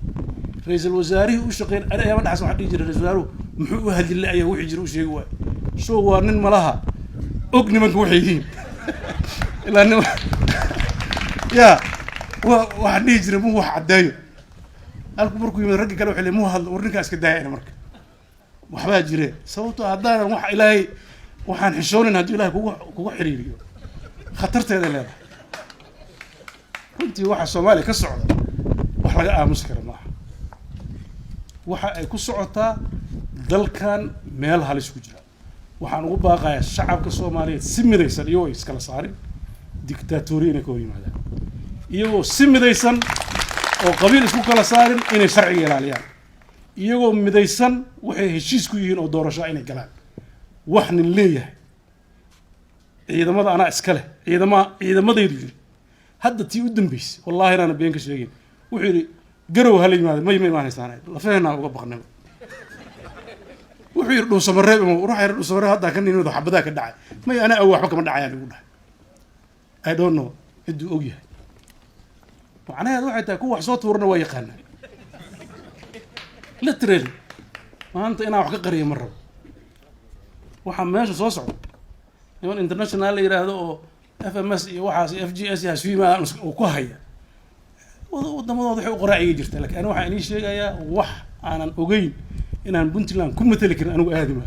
ra'iisul wasaarihii u shaqeyn ayaama dhaxas waxa dhigi jiray ra'iisul wasaaruhu muxuu u hadlay ayaa wixii jira u sheegi waay soo waa nin malaha og nimanka waxay yihiin ilaa nin ya waxa dhigi jiray muu wax cadeeyo halku markuu yimid ragga kale waxay muu hadlo warninkaas ka daayay marka waxba jireen sababtoo haddaan wax ilaahay waxaan xishoonin haddii ilaahay kugu xiriiriyo khatarteeda leedahay runtii waxa Soomaaliya ka socda wax laga aamus karo maaha waxa ay ku socotaa dalkan meel halis ku jira waxaan ugu baaqayaa shacabka Soomaaliyeed si midaysan iyo iskala saarin dictatoriina ka yimaadaan iyagoo si midaysan oo qabiil isku kala saarin inay sharciga ilaaliyaan iyagoo midaysan waxay heshiis ku yihiin oo doorasho inay galaan wax nin leeyahay ciidamada ana iska leh ciidamadaydu yiri hadda tii u dambeysay wallahi inaan been ka sheegin wuxuu yiri garow hal yimaado ma imaanaysaanay la fahna uga baqnay wuxuu yiri dhuusamareeb ruuxa dhuusamareeb hadda kan inuu xabada ka dhacay ma ana aw waxba kama dhacayaan ugu dhahay I don't know iduu og yahay macnaheedu waxay tahay ku wax soo tuurna waa yaqaanaa literally maanta inaan wax ka qariyo ma rabo waxa meesha soo socda niman international la yiraahdo oo FMS iyo waxaas FGS iyo SVMA oo ku haya waddamadooda waxay u qoraacay jirta laakiin ana waxaan inii sheegayaa wax aanan ogeyn inaan Puntland ku matali karin anigu aadi ma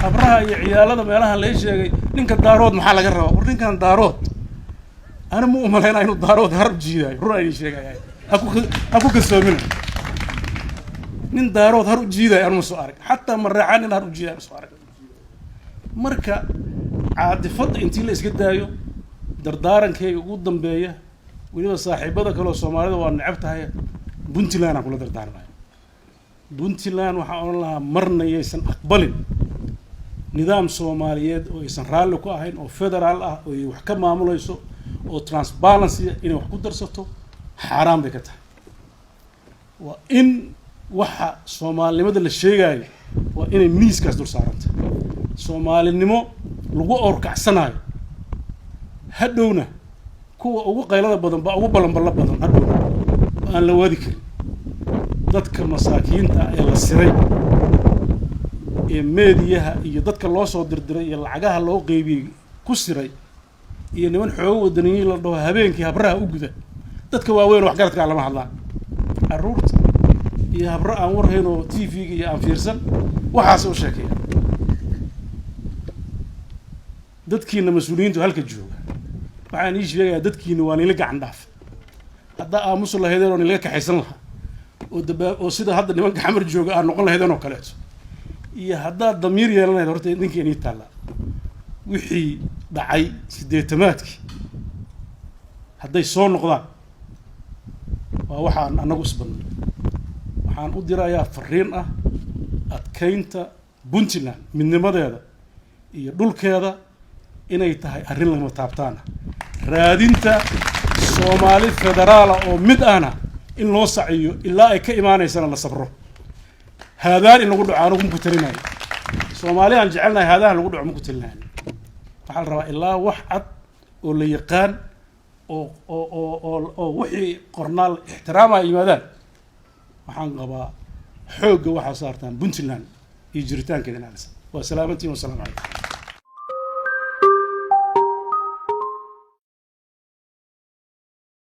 abraha iyo ciyaalada meelaha la sheegay ninka daarood maxaa laga rabaa war ninkan daarood ana mu umaleynaa inuu daarood harb jiiday run ay sheegayaan ha ku kalsoomina nin daarood har u jiiday aan soo arag xataa maraacan in har u jiiday soo arag marka caadifada intii la iska daayo dardaarankayga ugu dambeeya waliba saaxiibada kale oo Soomaalida waa necab tahay Puntland aan kula dardaaranayo Puntland waxa oran lahaa marna aysan aqbalin nidaam Soomaaliyeed oo aysan raalli ku ahayn oo federaal ah oo wax ka maamulayso oo transparency inay wax ku darsato xaraam bay ka tahay waa in waxa Soomaalinimada la sheegayo waa inay miiskaas dul saaranta Soomaalinimo lagu orkacsanayo hadhowna kuwa ugu qaylada badan ba ugu balanbala badan hadhowna aan la wadi karin dadka masaakiinta ee la siray ee meediyaha iyo dadka loo soo dirdiray iyo lacagaha loo qeybiyay ku siray iyo niman xoog wadaniyiin la dhaho habeenkii habraha u guda dadka waaweyn wax garadka lama hadlaan aruurta iyo habra aan warhayno TV-ga iyo aan fiirsan waxaas u sheekay dadkiina mas'uuliyiintu halka jooga waxaan ii sheegayaa dadkiina waa nila gacan dhaaf hadda aamus lahaydeen oo nila ka xaysan lahaa oo sida hadda nimanka xamar jooga aan noqon lahaydeen oo kale iyo hadda damiir yeelanayd horta ninkeena ii taala wixii dhacay 80-maadkii hadday soo noqdaan waa waxaan anagu isbadnay waxaan u dirayaa fariin ah adkeynta Puntland midnimadeeda iyo dhulkeeda inay tahay arrin lama taabtaan raadinta Soomaali federaal oo mid ahna in loo saciyo ilaa ay ka imaanaysana la sabro haadaan in lagu dhacaano ku talinayo Soomaali aan jecelnahay haadaha lagu dhaco ku talinayo waxa la rabaa ilaa wax cad oo la yaqaan oo wixii qornaal ixtiraama yimaadaan waxaan qabaa xoogga waxaa saartaan puntland iyo jiritaankeeda inaalisa waa salaamantiin wasalaamu calaykum